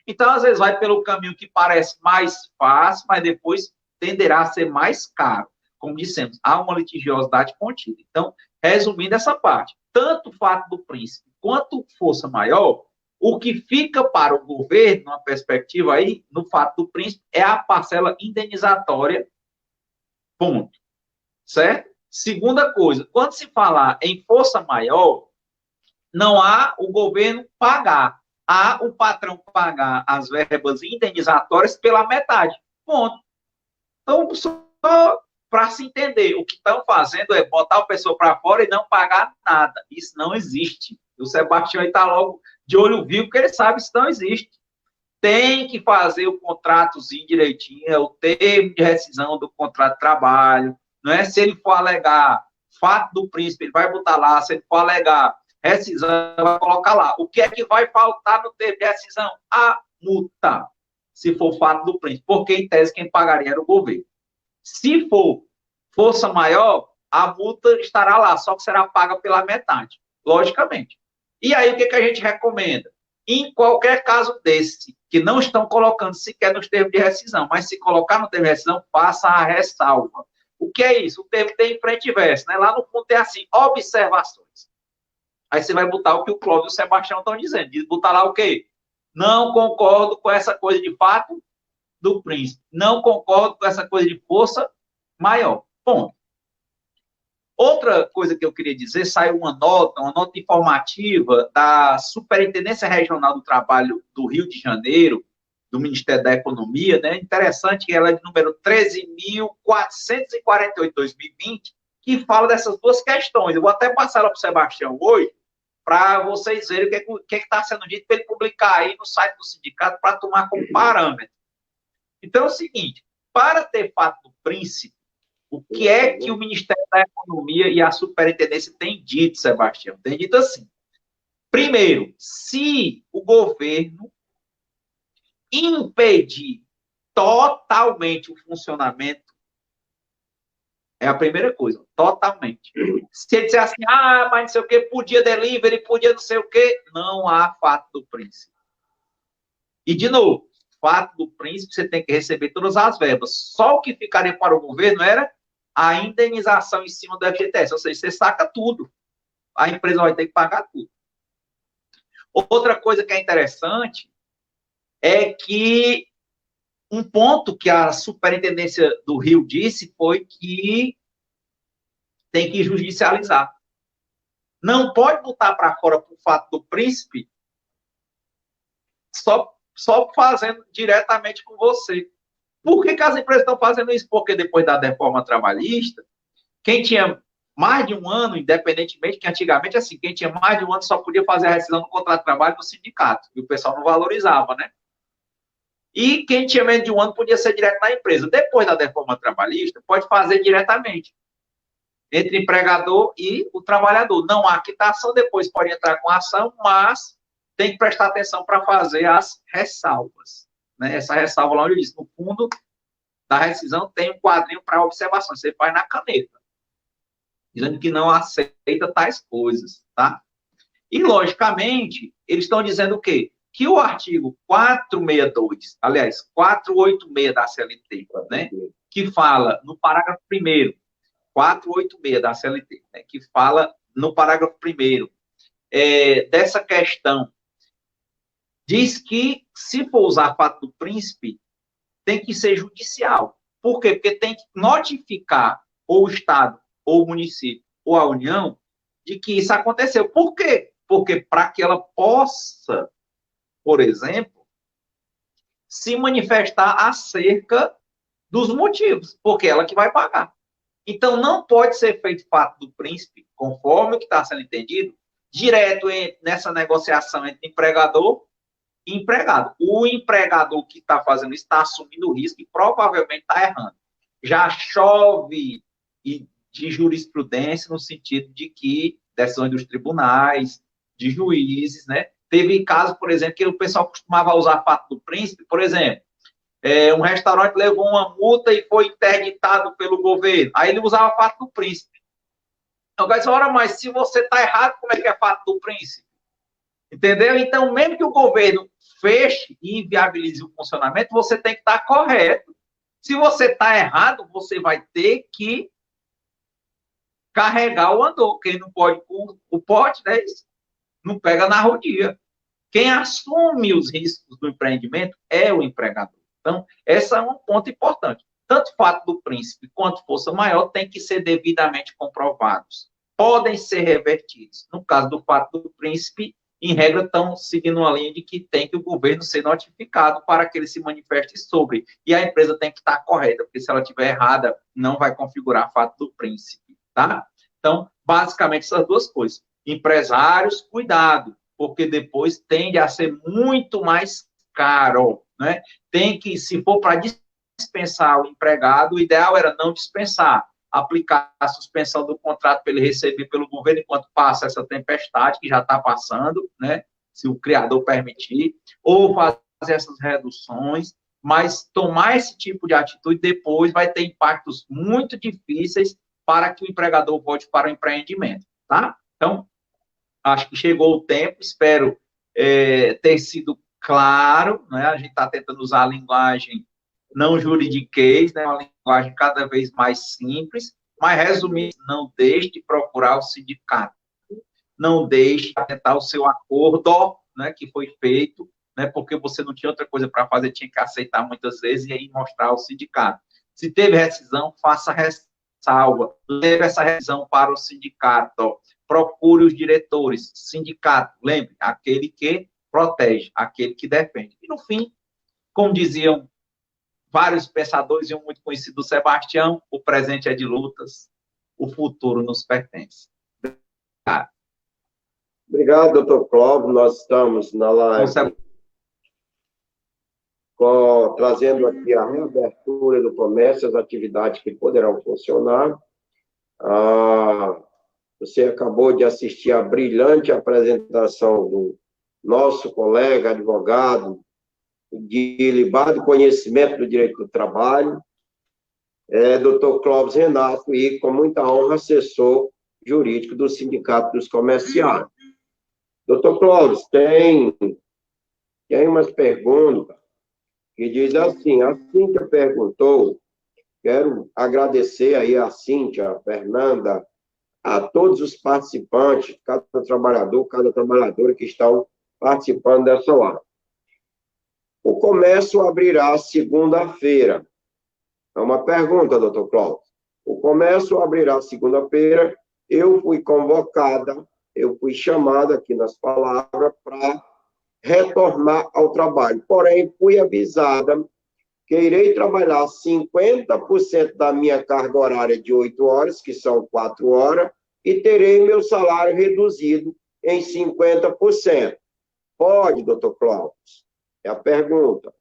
Então, às vezes, vai pelo caminho que parece mais fácil, mas depois tenderá a ser mais caro. Como dissemos, há uma litigiosidade contida. Então, resumindo essa parte, tanto o fato do príncipe quanto força maior, o que fica para o governo, numa perspectiva aí, no fato do príncipe, é a parcela indenizatória, ponto. Certo? Segunda coisa, quando se falar em força maior, não há o governo pagar. a o patrão pagar as verbas indenizatórias pela metade. Ponto. Então, só para se entender, o que estão fazendo é botar a pessoa para fora e não pagar nada. Isso não existe. O Sebastião está logo de olho vivo, porque ele sabe que isso não existe. Tem que fazer o contratozinho direitinho, o termo de rescisão do contrato de trabalho, não é? Se ele for alegar fato do príncipe, ele vai botar lá, se ele for alegar rescisão, vai colocar lá. O que é que vai faltar no termo de rescisão? A multa, se for fato do príncipe, porque em tese quem pagaria era o governo. Se for força maior, a multa estará lá, só que será paga pela metade, logicamente. E aí o que a gente recomenda? Em qualquer caso desse, que não estão colocando sequer nos termos de rescisão, mas se colocar no termo de rescisão, faça a ressalva. O que é isso? O termo tem frente e verso, né? Lá no fundo tem assim, observações. Aí você vai botar o que o Cláudio e o Sebastião estão dizendo. Diz botar lá o quê? Não concordo com essa coisa de fato do príncipe. Não concordo com essa coisa de força maior. Ponto. Outra coisa que eu queria dizer, saiu uma nota informativa da Superintendência Regional do Trabalho do Rio de Janeiro, do Ministério da Economia, né? Interessante que ela é de número 13.448/2020, que fala dessas duas questões. Eu vou até passar ela para o Sebastião hoje, para vocês verem o que está sendo dito, para ele publicar aí no site do sindicato, para tomar como parâmetro. Então é o seguinte, para ter fato do príncipe, o que é que o Ministério da Economia e a Superintendência têm dito, Sebastião? Tem dito assim. Primeiro, se o governo impedir totalmente o funcionamento, é a primeira coisa, totalmente. Se ele disser assim, mas não sei o quê, podia delivery, podia não sei o quê, não há fato do príncipe. E, de novo, fato do príncipe, você tem que receber todas as verbas. Só o que ficaria para o governo era a indenização em cima do FGTS, ou seja, você saca tudo. A empresa vai ter que pagar tudo. Outra coisa que é interessante é que um ponto que a Superintendência do Rio disse foi que tem que judicializar. Não pode botar para fora por fato do príncipe só fazendo diretamente com você. Por que as empresas estão fazendo isso? Porque depois da reforma trabalhista, quem tinha mais de um ano, independentemente, que antigamente, assim, quem tinha mais de um ano só podia fazer a rescisão do contrato de trabalho do sindicato, e o pessoal não valorizava, né? E quem tinha menos de um ano podia ser direto na empresa. Depois da reforma trabalhista, pode fazer diretamente, entre empregador e o trabalhador. Não há quitação, depois pode entrar com ação, mas tem que prestar atenção para fazer as ressalvas. Né? Essa ressalva lá onde diz, no fundo da rescisão tem um quadrinho para observação, você faz na caneta, dizendo que não aceita tais coisas, tá? E, logicamente, eles estão dizendo o quê? Que o artigo 462, aliás, 486 da CLT, né, que fala no parágrafo 1º, 486 da CLT, né, que fala no parágrafo 1º, dessa questão, diz que, se for usar fato do príncipe, tem que ser judicial. Por quê? Porque tem que notificar ou o Estado, ou o município, ou a União, de que isso aconteceu. Por quê? Porque para que ela possa, por exemplo, se manifestar acerca dos motivos, porque ela que vai pagar. Então, não pode ser feito fato do príncipe, conforme o que está sendo entendido, direto nessa negociação entre empregador e empregado. O empregador que está fazendo isso está assumindo o risco e provavelmente está errando. Já chove de jurisprudência no sentido de que decisões dos tribunais, de juízes, né? Teve casos, por exemplo, que o pessoal costumava usar fato do príncipe, por exemplo, um restaurante levou uma multa e foi interditado pelo governo. Aí ele usava fato do príncipe. Então, guys, ora, mas se você está errado, como é que é fato do príncipe? Entendeu? Então, mesmo que o governo feche e inviabilize o funcionamento, você tem que estar correto. Se você está errado, você vai ter que carregar o andor. Quem não pode com o pote, né, não pega na rodia. Quem assume os riscos do empreendimento é o empregador. Então, esse é um ponto importante. Tanto o fato do príncipe quanto força maior tem que ser devidamente comprovados. Podem ser revertidos. No caso do fato do príncipe, em regra, estão seguindo uma linha de que tem que o governo ser notificado para que ele se manifeste sobre. E a empresa tem que estar correta, porque se ela estiver errada, não vai configurar fato do príncipe, tá? Então, basicamente, essas duas coisas. Empresários, cuidado, porque depois tende a ser muito mais caro, né? Tem que, se for para dispensar o empregado, o ideal era não dispensar, aplicar a suspensão do contrato para ele receber pelo governo enquanto passa essa tempestade que já está passando, né? Se o criador permitir, ou fazer essas reduções, mas tomar esse tipo de atitude depois vai ter impactos muito difíceis para que o empregador volte para o empreendimento, tá? Então, acho que chegou o tempo, espero ter sido claro, né? A gente está tentando usar a linguagem não juridiquês, né? Uma linguagem cada vez mais simples, mas resumindo, não deixe de procurar o sindicato, não deixe de tentar o seu acordo, né, que foi feito, né, porque você não tinha outra coisa para fazer, tinha que aceitar muitas vezes e aí mostrar ao sindicato. Se teve rescisão, faça ressalva, leve essa rescisão para o sindicato, procure os diretores, sindicato, lembre, aquele que protege, aquele que defende. E no fim, como diziam vários pensadores e um muito conhecido, Sebastião, o presente é de lutas, o futuro nos pertence.
Obrigado, doutor Clóvis. Nós estamos na live trazendo aqui a reabertura do comércio, as atividades que poderão funcionar. Você acabou de assistir a brilhante apresentação do nosso colega advogado de ilibado conhecimento do direito do trabalho, doutor Clóvis Renato, e com muita honra, assessor jurídico do Sindicato dos Comerciários. Doutor Clóvis, tem umas perguntas que diz assim, a Cíntia perguntou, quero agradecer aí a Cíntia, a Fernanda, a todos os participantes, cada trabalhadora que estão participando dessa live. O comércio abrirá segunda-feira. É uma pergunta, doutor Clóvis. O comércio abrirá segunda-feira. Eu fui convocada, eu fui chamada aqui nas palavras para retornar ao trabalho. Porém, fui avisada que irei trabalhar 50% da minha carga horária de 8 horas, que são 4 horas, e terei meu salário reduzido em 50%. Pode, doutor Clóvis? É a pergunta.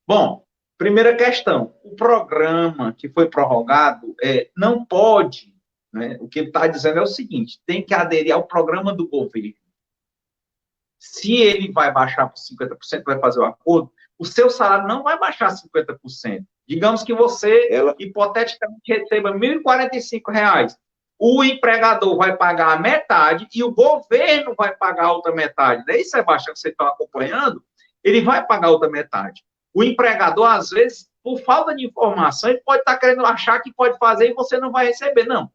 Bom, primeira questão. O programa que foi prorrogado não pode, né, o que ele está dizendo é o seguinte, tem que aderir ao programa do governo. Se ele vai baixar por 50%, vai fazer o acordo, o seu salário não vai baixar 50%. Digamos que você, hipoteticamente, receba R$ 1.045. O empregador vai pagar a metade e o governo vai pagar a outra metade. Daí, Sebastião, que você está acompanhando, ele vai pagar a outra metade. O empregador, às vezes, por falta de informação, ele pode estar querendo achar que pode fazer e você não vai receber. Não.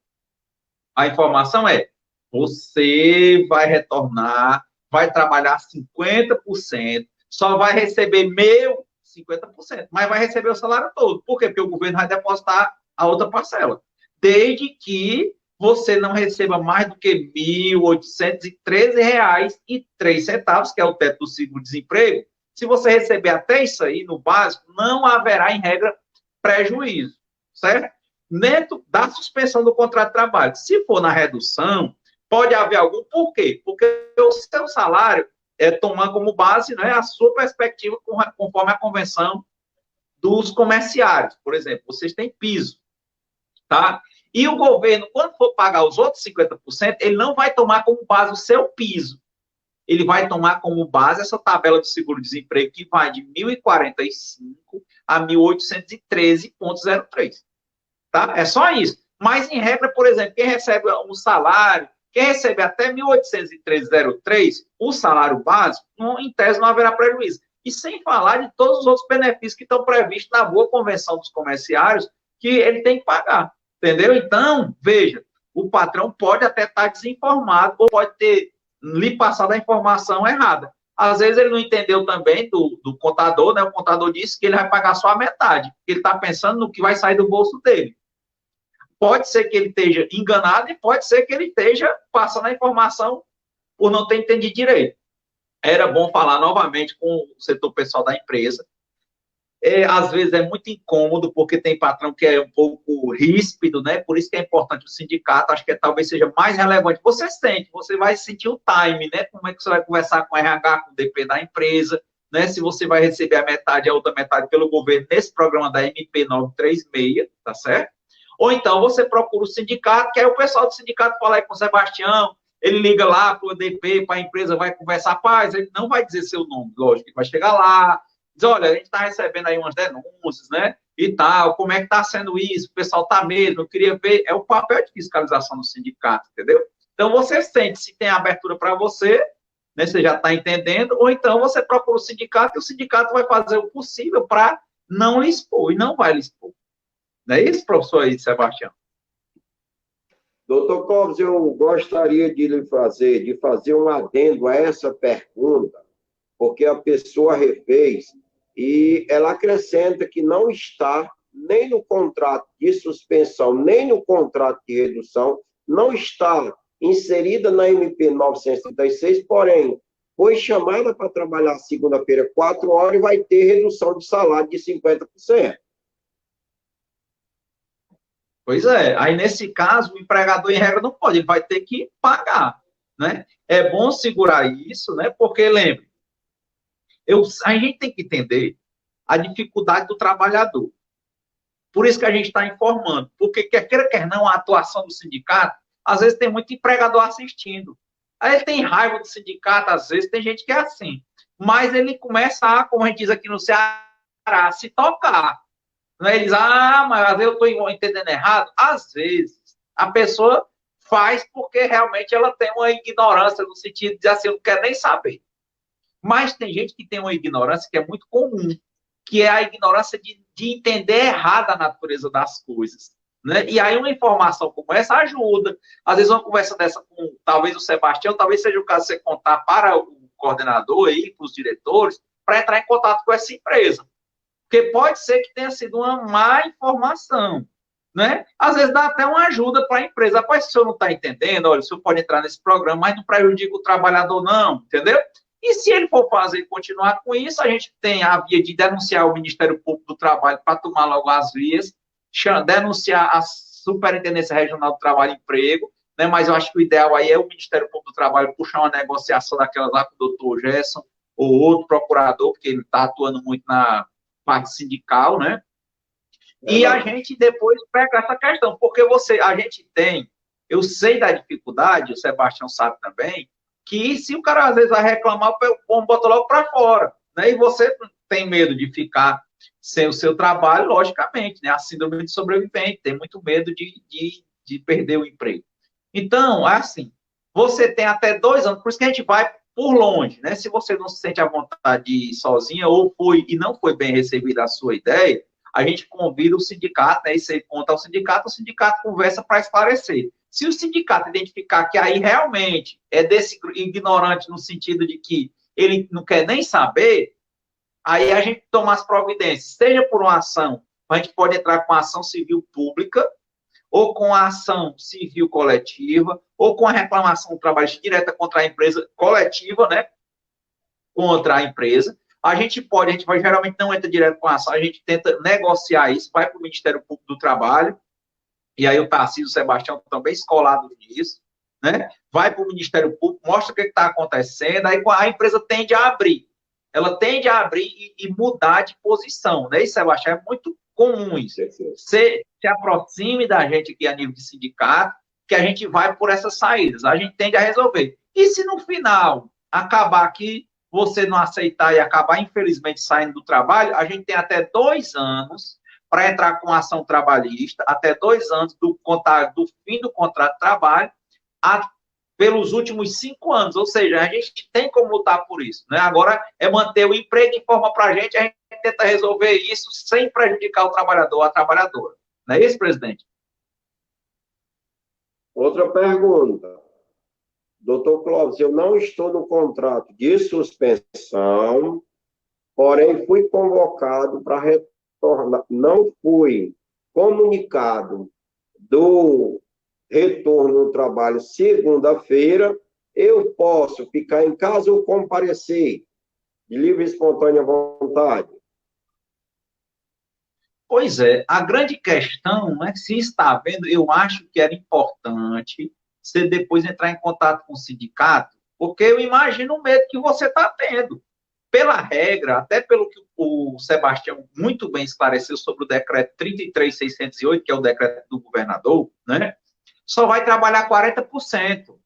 A informação é, você vai retornar, vai trabalhar 50%, só vai receber 50%, mas vai receber o salário todo. Por quê? Porque o governo vai depositar a outra parcela. Desde que você não receba mais do que R$ 1.813,03, que é o teto do seguro-desemprego. Se você receber até isso aí, no básico, não haverá, em regra, prejuízo, certo? Dentro da suspensão do contrato de trabalho. Se for na redução, pode haver algum. Por quê? Porque o seu salário tomar como base, né, a sua perspectiva conforme a convenção dos comerciários. Por exemplo, vocês têm piso, tá? E o governo, quando for pagar os outros 50%, ele não vai tomar como base o seu piso. Ele vai tomar como base essa tabela de seguro-desemprego que vai de 1.045 a 1.813,03. Tá? É só isso. Mas, em regra, por exemplo, quem recebe um salário, quem recebe até 1.813,03, o salário básico, em tese não haverá prejuízo. E sem falar de todos os outros benefícios que estão previstos na boa convenção dos comerciários, que ele tem que pagar. Entendeu? Então, veja, o patrão pode até estar desinformado ou pode ter lhe passado a informação errada. Às vezes ele não entendeu também do contador, né? O contador disse que ele vai pagar só a metade. Ele está pensando no que vai sair do bolso dele. Pode ser que ele esteja enganado e pode ser que ele esteja passando a informação por não ter entendido direito. Era bom falar novamente com o setor pessoal da empresa. Às vezes é muito incômodo, porque tem patrão que é um pouco ríspido, né? Por isso que é importante o sindicato, acho que talvez seja mais relevante. Você sente, você vai sentir o time, né? Como é que você vai conversar com o RH, com o DP da empresa, né? Se você vai receber a metade, a outra metade pelo governo nesse programa da MP 936, tá certo? Ou então você procura o sindicato, que aí o pessoal do sindicato fala aí com o Sebastião, ele liga lá para o DP, para a empresa, vai conversar, paz, ele não vai dizer seu nome, lógico, ele vai chegar lá, diz, olha, a gente está recebendo aí umas denúncias, né, e tal, como é que está sendo isso, o pessoal está mesmo, eu queria ver, é o papel de fiscalização do sindicato, entendeu? Então, você sente se tem abertura para você, né, você já está entendendo, ou então você procura o sindicato, e o sindicato vai fazer o possível para não lhe expor, e não vai lhe expor. Não é isso, professor aí, Sebastião?
Doutor Clóvis, eu gostaria de fazer um adendo a essa pergunta, porque a pessoa refez e ela acrescenta que não está nem no contrato de suspensão, nem no contrato de redução, não está inserida na MP 936, porém, foi chamada para trabalhar segunda-feira 4 horas e vai ter redução de salário de 50%.
Pois é, aí nesse caso, o empregador, em regra, não pode, ele vai ter que pagar, né? É bom segurar isso, né? Porque, lembre, a gente tem que entender a dificuldade do trabalhador. Por isso que a gente está informando, porque quer queira, quer não, a atuação do sindicato, às vezes tem muito empregador assistindo. Aí ele tem raiva do sindicato, às vezes tem gente que é assim. Mas ele começa a, como a gente diz aqui no Ceará, a se tocar. Ele diz, mas eu estou entendendo errado. Às vezes, a pessoa faz porque realmente ela tem uma ignorância, no sentido de dizer assim, eu não quero nem saber. Mas tem gente que tem uma ignorância que é muito comum, que é a ignorância de entender errada a natureza das coisas. Né? E aí uma informação como essa ajuda. Às vezes uma conversa dessa com talvez o Sebastião, talvez seja o caso de você contar para o coordenador aí, para os diretores, para entrar em contato com essa empresa. Porque pode ser que tenha sido uma má informação, né? Às vezes dá até uma ajuda para a empresa. Rapaz, se o senhor não está entendendo, olha, o senhor pode entrar nesse programa, mas não prejudica o trabalhador, não, entendeu? E se ele for fazer e continuar com isso, a gente tem a via de denunciar o Ministério Público do Trabalho para tomar logo as vias, denunciar a Superintendência Regional do Trabalho e Emprego, né? Mas eu acho que o ideal aí é o Ministério Público do Trabalho puxar uma negociação daquelas lá com o doutor Gerson ou outro procurador, porque ele está atuando muito na parte sindical, né? E a gente depois pega essa questão, porque a gente tem, eu sei da dificuldade, o Sebastião sabe também, que se o cara às vezes vai reclamar, o povo bota logo para fora, né? E você tem medo de ficar sem o seu trabalho, logicamente, né? A síndrome de sobrevivente, tem muito medo de perder o emprego. Então, assim, você tem até 2 anos, por isso que a gente vai por longe, né? Se você não se sente à vontade de ir sozinha ou foi e não foi bem recebida a sua ideia, a gente convida o sindicato, né? E você conta ao sindicato, o sindicato conversa para esclarecer. Se o sindicato identificar que aí realmente é desse ignorante no sentido de que ele não quer nem saber, aí a gente toma as providências, seja por uma ação, a gente pode entrar com a ação civil pública, ou com a ação civil coletiva, ou com a reclamação trabalhista direta contra a empresa coletiva, né? Contra a empresa. A gente geralmente não entra direto com a ação, a gente tenta negociar isso, vai para o Ministério Público do Trabalho, e aí o Tarcísio e o Sebastião estão bem escolados nisso, né? Vai para o Ministério Público, mostra o que está acontecendo, aí a empresa tende a abrir. Ela tende a abrir e mudar de posição, né? Isso, Sebastião, é muito comum isso. Você se aproxime da gente aqui a nível de sindicato, que a gente vai por essas saídas, a gente tende a resolver. E se no final acabar que você não aceitar e acabar, infelizmente, saindo do trabalho, a gente tem até 2 anos para entrar com ação trabalhista, até 2 anos do fim do contrato de trabalho, pelos últimos 5 anos, ou seja, a gente tem como lutar por isso, né? Agora é manter o emprego em forma para a gente tenta resolver isso sem prejudicar o trabalhador, a trabalhadora. Não é isso, presidente?
Outra pergunta. Doutor Clóvis, eu não estou no contrato de suspensão, porém fui convocado para retornar, não fui comunicado do retorno no trabalho segunda-feira, eu posso ficar em casa ou comparecer de livre e espontânea vontade?
Pois é, a grande questão é que se está vendo, eu acho que era importante você depois entrar em contato com o sindicato, porque eu imagino o medo que você está tendo. Pela regra, até pelo que o Sebastião muito bem esclareceu sobre o decreto 33.608, que é o decreto do governador, né? Só vai trabalhar 40%.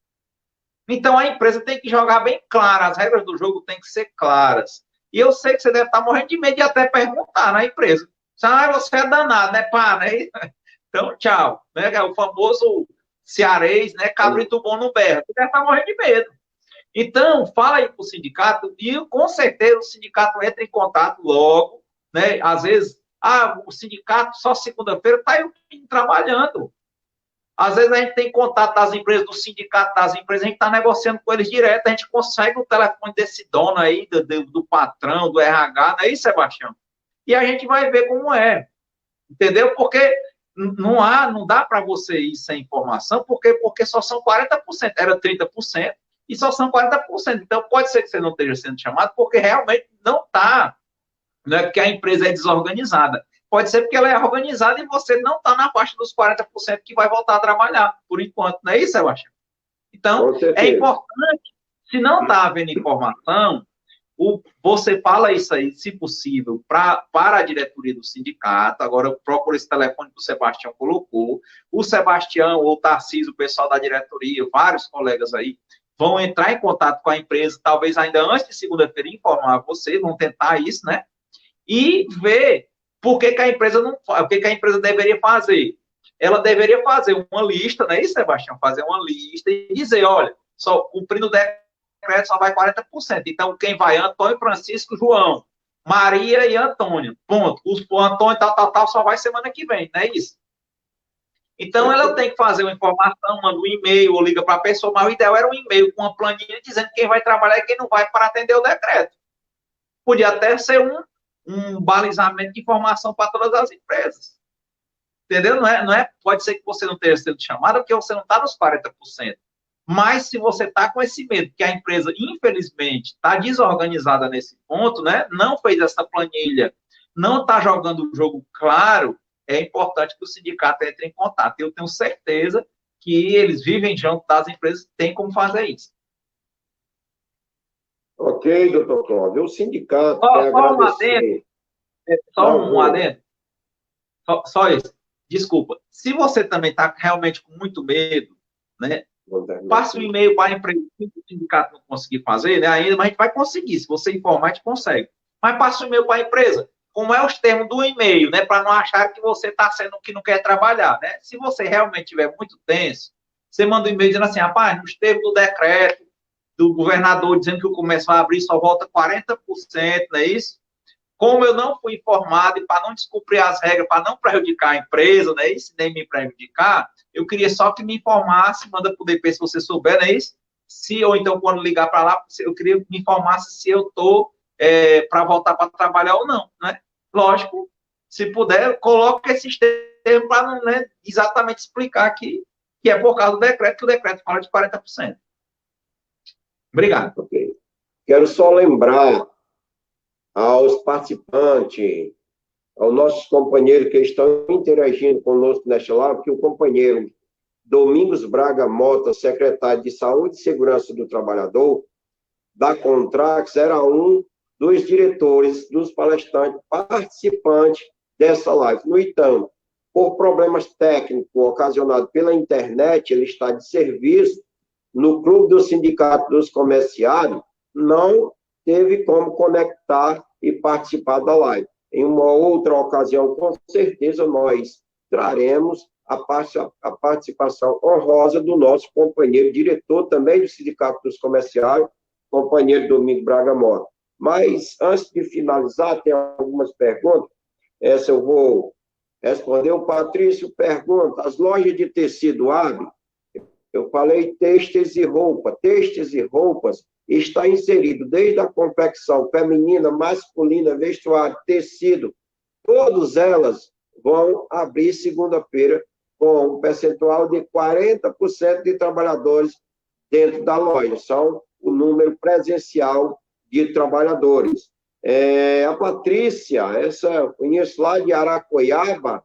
Então a empresa tem que jogar bem clara, as regras do jogo têm que ser claras. E eu sei que você deve estar morrendo de medo de até perguntar na empresa. Ah, você é danado, né, pá, né? Então, tchau. Né? É o famoso cearês, né? Cabrito bom no berro. Você deve estar morrendo de medo. Então, fala aí para o sindicato e com certeza o sindicato entra em contato logo, né? Às vezes, o sindicato só segunda-feira está aí trabalhando. Às vezes a gente tem contato das empresas, do sindicato das empresas, a gente está negociando com eles direto, a gente consegue o telefone desse dono aí, do patrão, do RH, não é isso, Sebastião? E a gente vai ver como é, entendeu? Porque não dá para você ir sem informação, porque só são 40%, era 30%, e só são 40%. Então, pode ser que você não esteja sendo chamado, porque realmente não está, não é porque a empresa é desorganizada. Pode ser porque ela é organizada e você não está na faixa dos 40% que vai voltar a trabalhar, por enquanto. Não é isso, Sebastião? Então, é importante, se não está havendo informação, você fala isso aí, se possível, para a diretoria do sindicato. Agora, eu procuro esse telefone que o Sebastião colocou. O Sebastião ou o Tarcísio, o pessoal da diretoria, vários colegas aí, vão entrar em contato com a empresa, talvez ainda antes de segunda-feira, informar você, vão tentar isso, né? E ver por que a empresa não faz, o que a empresa deveria fazer. Ela deveria fazer uma lista, não é isso, Sebastião? Fazer uma lista e dizer, olha, só cumprindo o decreto só vai 40%. Então, quem vai? Antônio, Francisco, João, Maria e Antônio. Ponto. O Antônio, tal, só vai semana que vem, não é isso? Então, ela tem que fazer uma informação, manda um e-mail ou liga para a pessoa, mas o ideal era um e-mail com uma planilha dizendo quem vai trabalhar e quem não vai para atender o decreto. Podia até ser um balizamento de informação para todas as empresas. Entendeu? Pode ser que você não tenha sido chamado porque você não está nos 40%. Mas se você está com esse medo que a empresa, infelizmente, está desorganizada nesse ponto, né? Não fez essa planilha, não está jogando o jogo claro, é importante que o sindicato entre em contato. Eu tenho certeza que eles vivem junto das empresas, tem como fazer isso.
Ok, doutor Cláudio. O sindicato quer agradecer.
Só um adendo. Só isso. Desculpa. Se você também está realmente com muito medo, né? Passe um e-mail para a empresa, se o sindicato não conseguir fazer, né? Ainda, mas a gente vai conseguir. Se você informar, a gente consegue. Mas passe um e-mail para a empresa. Como é os termos do e-mail, né? Para não achar que você está sendo que não quer trabalhar, né? Se você realmente estiver muito tenso, você manda um e-mail dizendo assim, rapaz, nos termos do decreto do governador dizendo que o comércio vai abrir só volta 40%, não é isso? Como eu não fui informado e para não descumprir as regras, para não prejudicar a empresa, né, isso, nem me prejudicar, eu queria só que me informasse, manda para o DP se você souber, não é isso? Ou então quando ligar para lá, eu queria que me informasse se eu estou para voltar para trabalhar ou não, né? Lógico, se puder, coloque esses termos para não, né, exatamente explicar que é por causa do decreto, que o decreto fala de 40%. Obrigado.
Okay. Quero só lembrar aos participantes, aos nossos companheiros que estão interagindo conosco nesta live, que o companheiro Domingos Braga Mota, secretário de Saúde e Segurança do Trabalhador, da Contrax, era um dos diretores, dos palestrantes, participantes dessa live. No entanto, por problemas técnicos ocasionados pela internet, ele está de serviço no Clube do Sindicato dos Comerciários, não teve como conectar e participar da live. Em uma outra ocasião, com certeza, nós traremos a participação honrosa do nosso companheiro, diretor também do Sindicato dos Comerciários, companheiro Domingos Braga Mota. Mas, antes de finalizar, tem algumas perguntas. Essa eu vou responder. O Patrício pergunta, as lojas de tecido abrem? Eu falei têxteis e roupa. Têxteis e roupas está inserido desde a confecção feminina, masculina, vestuário, tecido. Todas elas vão abrir segunda-feira com um percentual de 40% de trabalhadores dentro da loja, são o número presencial de trabalhadores. A Patrícia, essa conheço lá de Aracoiaba,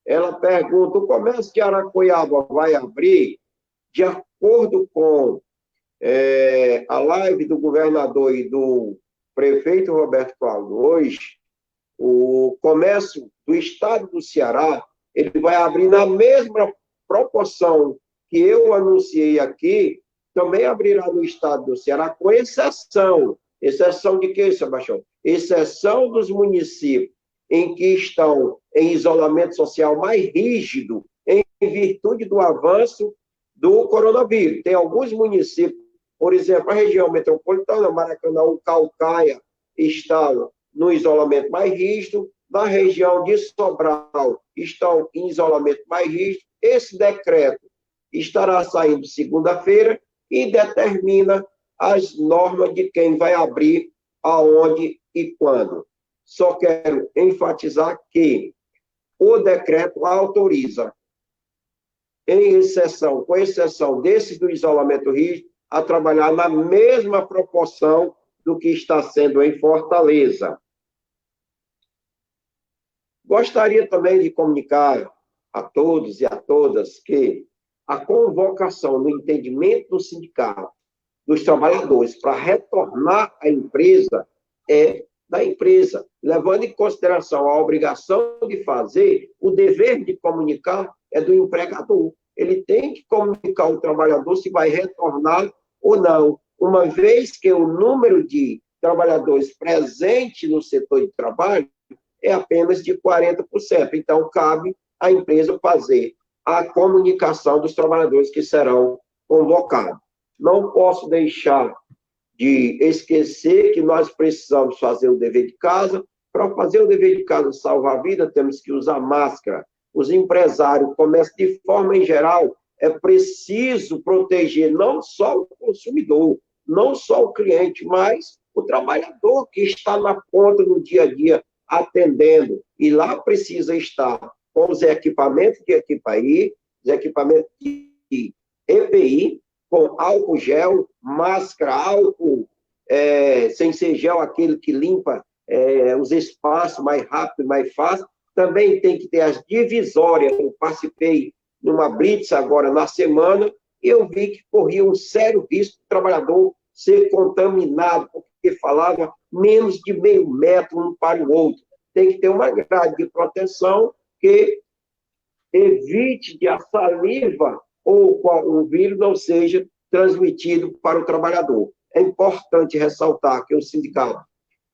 ela pergunta, o comércio de Aracoiaba vai abrir? De acordo com a live do governador e do prefeito Roberto Cláudio hoje, o comércio do estado do Ceará, ele vai abrir na mesma proporção que eu anunciei aqui, também abrirá no estado do Ceará, com exceção de quê, Sebastião? Exceção dos municípios em que estão em isolamento social mais rígido, em virtude do avanço do coronavírus. Tem alguns municípios, por exemplo, a região metropolitana, Maracanã, Calcaia, estão no isolamento mais rígido, na região de Sobral estão em isolamento mais rígido. Esse decreto estará saindo segunda-feira e determina as normas de quem vai abrir, aonde e quando. Só quero enfatizar que o decreto autoriza, com exceção desses do isolamento rígido, a trabalhar na mesma proporção do que está sendo em Fortaleza. Gostaria também de comunicar a todos e a todas que a convocação no entendimento do sindicato dos trabalhadores para retornar à empresa é da empresa, levando em consideração a obrigação de fazer, o dever de comunicar é do empregador. Ele tem que comunicar ao trabalhador se vai retornar ou não, uma vez que o número de trabalhadores presentes no setor de trabalho é apenas de 40%. Então, cabe à empresa fazer a comunicação dos trabalhadores que serão convocados. Não posso deixar de esquecer que nós precisamos fazer o dever de casa. Para fazer o dever de casa salvar a vida, temos que usar máscara. Os empresários, o comércio, de forma em geral, é preciso proteger não só o consumidor, não só o cliente, mas o trabalhador que está na ponta no dia a dia atendendo. E lá precisa estar com os equipamentos de EquiPaí, os equipamentos de EPI, com álcool gel, máscara, álcool, sem ser gel, aquele que limpa os espaços mais rápido, mais fácil. Também tem que ter as divisórias. Eu participei numa blitz agora na semana e eu vi que corria um sério risco do trabalhador ser contaminado, porque falava menos de meio metro um para o outro. Tem que ter uma grade de proteção que evite que a saliva ou o vírus não seja transmitido para o trabalhador. É importante ressaltar que o sindicato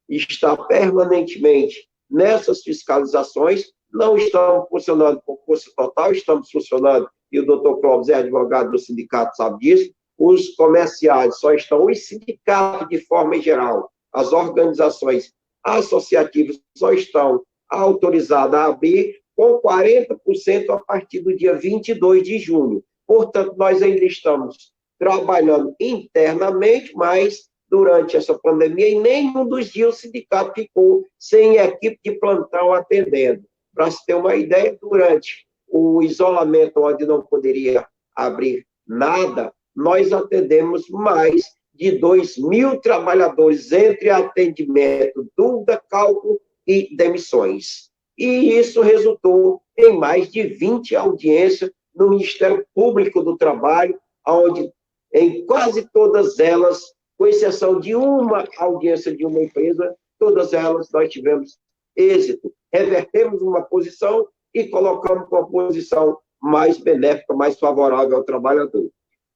está permanentemente nessas fiscalizações, não estamos funcionando com força total, estamos funcionando, e o doutor Clóvis é advogado do sindicato, sabe disso, os comerciais só estão, os sindicatos de forma geral, as organizações associativas só estão autorizadas a abrir com 40% a partir do dia 22 de junho. Portanto, nós ainda estamos trabalhando internamente, mas durante essa pandemia, em nenhum dos dias o sindicato ficou sem equipe de plantão atendendo. Para se ter uma ideia, durante o isolamento, onde não poderia abrir nada, nós atendemos mais de 2.000 trabalhadores entre atendimento, dúvida, cálculo e demissões. E isso resultou em mais de 20 audiências no Ministério Público do Trabalho, onde em quase todas elas, com exceção de uma audiência de uma empresa, todas elas nós tivemos êxito. Revertemos uma posição e colocamos uma posição mais benéfica, mais favorável ao trabalhador.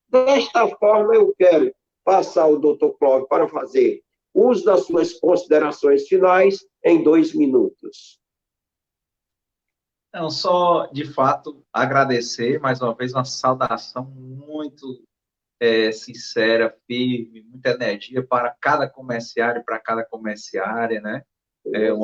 Desta forma, eu quero passar o doutor Clóvis para fazer uso das suas considerações finais em 2 minutos.
Não, só, de fato, agradecer, mais uma vez, uma saudação muito sincera, firme, muita energia para cada comerciário, para cada comerciária, né?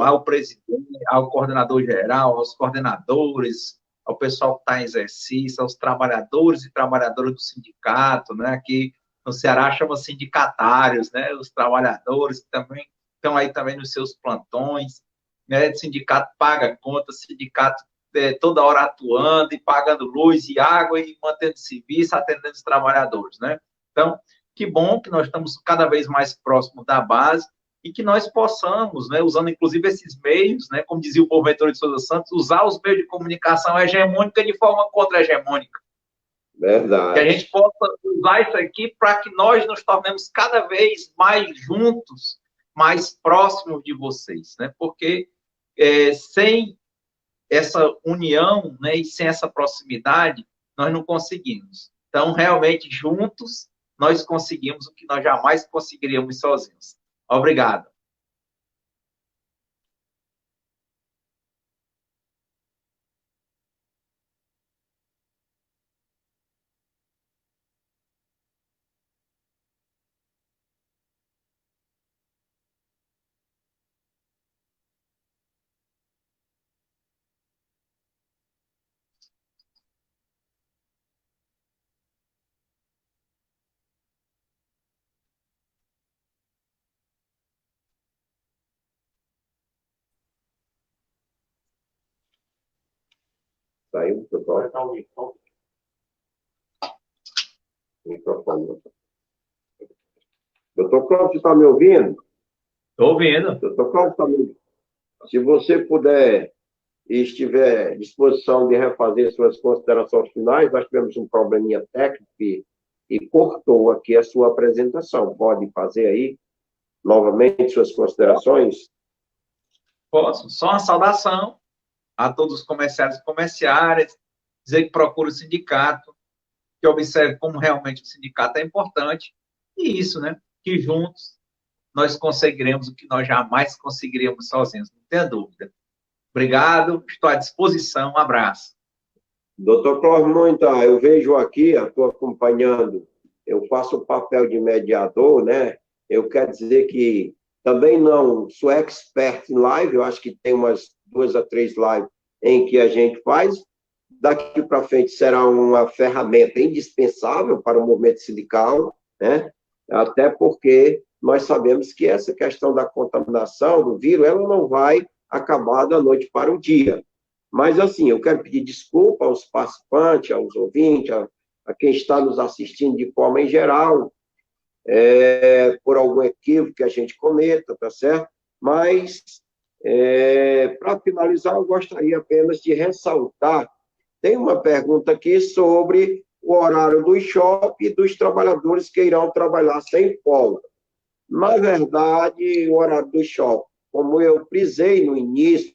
Ao presidente, ao coordenador geral, aos coordenadores, ao pessoal que está em exercício, aos trabalhadores e trabalhadoras do sindicato, né? Aqui no Ceará chama sindicatários, né? Os trabalhadores que também estão aí também nos seus plantões, né? O sindicato paga conta, sindicato toda hora atuando e pagando luz e água e mantendo serviço, atendendo os trabalhadores, né? Então, que bom que nós estamos cada vez mais próximos da base e que nós possamos, né, usando inclusive esses meios, né, como dizia o Boaventura de Souza Santos, usar os meios de comunicação hegemônica de forma contra-hegemônica.
Verdade.
Que a gente possa usar isso aqui para que nós nos tornemos cada vez mais juntos, mais próximos de vocês, né? Porque sem essa união, né, e sem essa proximidade, nós não conseguimos. Então, realmente, juntos, nós conseguimos o que nós jamais conseguiríamos sozinhos. Obrigado.
Saiu, microfone. Doutor Cláudio, está me ouvindo?
Estou ouvindo.
Doutor Cláudio, está me ouvindo? Se você puder e estiver à disposição de refazer suas considerações finais, nós tivemos um probleminha técnico e cortou aqui a sua apresentação. Pode fazer aí novamente suas considerações?
Posso. Só uma saudação a todos os comerciários e comerciárias, dizer que procure o sindicato, que observe como realmente o sindicato é importante, e isso, né, que juntos nós conseguiremos o que nós jamais conseguiríamos sozinhos, não tenha dúvida. Obrigado, estou à disposição, um abraço.
Doutor Cláudio, eu vejo aqui, estou acompanhando, eu faço o papel de mediador, né? Eu quero dizer que também não sou expert em live, eu acho que tem umas 2 a 3 lives em que a gente faz. Daqui para frente será uma ferramenta indispensável para o movimento sindical, né? Até porque nós sabemos que essa questão da contaminação do vírus, ela não vai acabar da noite para o dia. Mas, assim, eu quero pedir desculpa aos participantes, aos ouvintes, a quem está nos assistindo de forma em geral, por algum equívoco que a gente cometa, tá certo? Mas, para finalizar, eu gostaria apenas de ressaltar, tem uma pergunta aqui sobre o horário do shopping e dos trabalhadores que irão trabalhar sem folga. Na verdade, o horário do shopping, como eu frisei no início,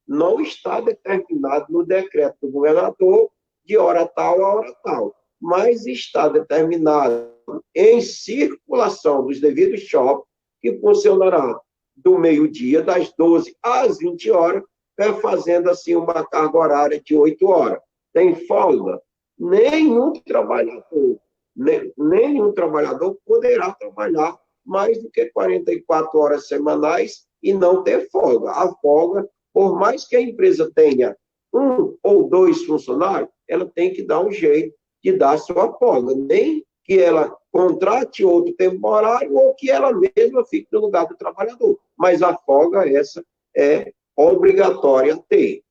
não está determinado no decreto do governador de hora tal a hora tal, mas está determinado em circulação dos devidos shoppings, que funcionará do meio-dia, das 12 às 20 horas, fazendo assim uma carga horária de 8 horas. Tem folga? Nenhum trabalhador poderá trabalhar mais do que 44 horas semanais e não ter folga. A folga, por mais que a empresa tenha 1 ou 2 funcionários, ela tem que dar um jeito de dar sua folga, nem que ela contrate outro temporário ou que ela mesma fique no lugar do trabalhador. Mas a folga, essa, é obrigatória ter.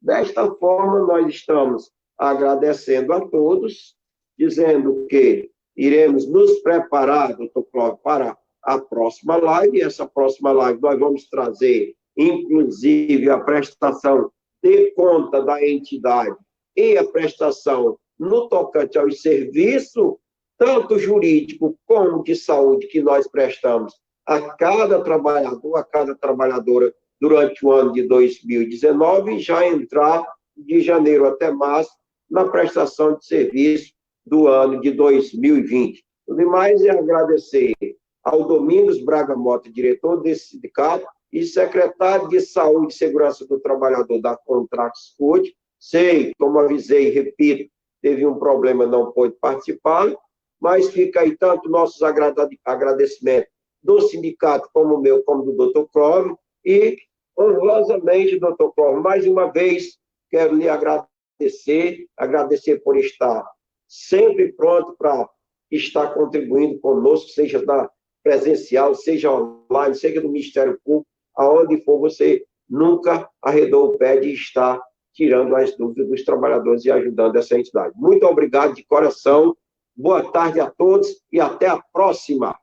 Desta forma, nós estamos agradecendo a todos, dizendo que iremos nos preparar, doutor Cláudio, para a próxima live. E essa próxima live nós vamos trazer, inclusive, a prestação de conta da entidade e a prestação no tocante aos serviços, tanto jurídico como de saúde, que nós prestamos a cada trabalhador, a cada trabalhadora, durante o ano de 2019, e já entrar de janeiro até março na prestação de serviço do ano de 2020. O demais é agradecer ao Domingos Braga Mota, diretor desse sindicato, e secretário de Saúde e Segurança do Trabalhador da Contrax Food. Sei, como avisei e repito, teve um problema, não pôde participar, mas fica aí tanto nossos agradecimentos do sindicato, como o meu, como do doutor Cláudio, e honrosamente, doutor Cláudio, mais uma vez, quero lhe agradecer por estar sempre pronto para estar contribuindo conosco, seja na presencial, seja online, seja no Ministério Público, aonde for, você nunca arredou o pé de estar tirando as dúvidas dos trabalhadores e ajudando essa entidade. Muito obrigado de coração Boa tarde a todos e até a próxima.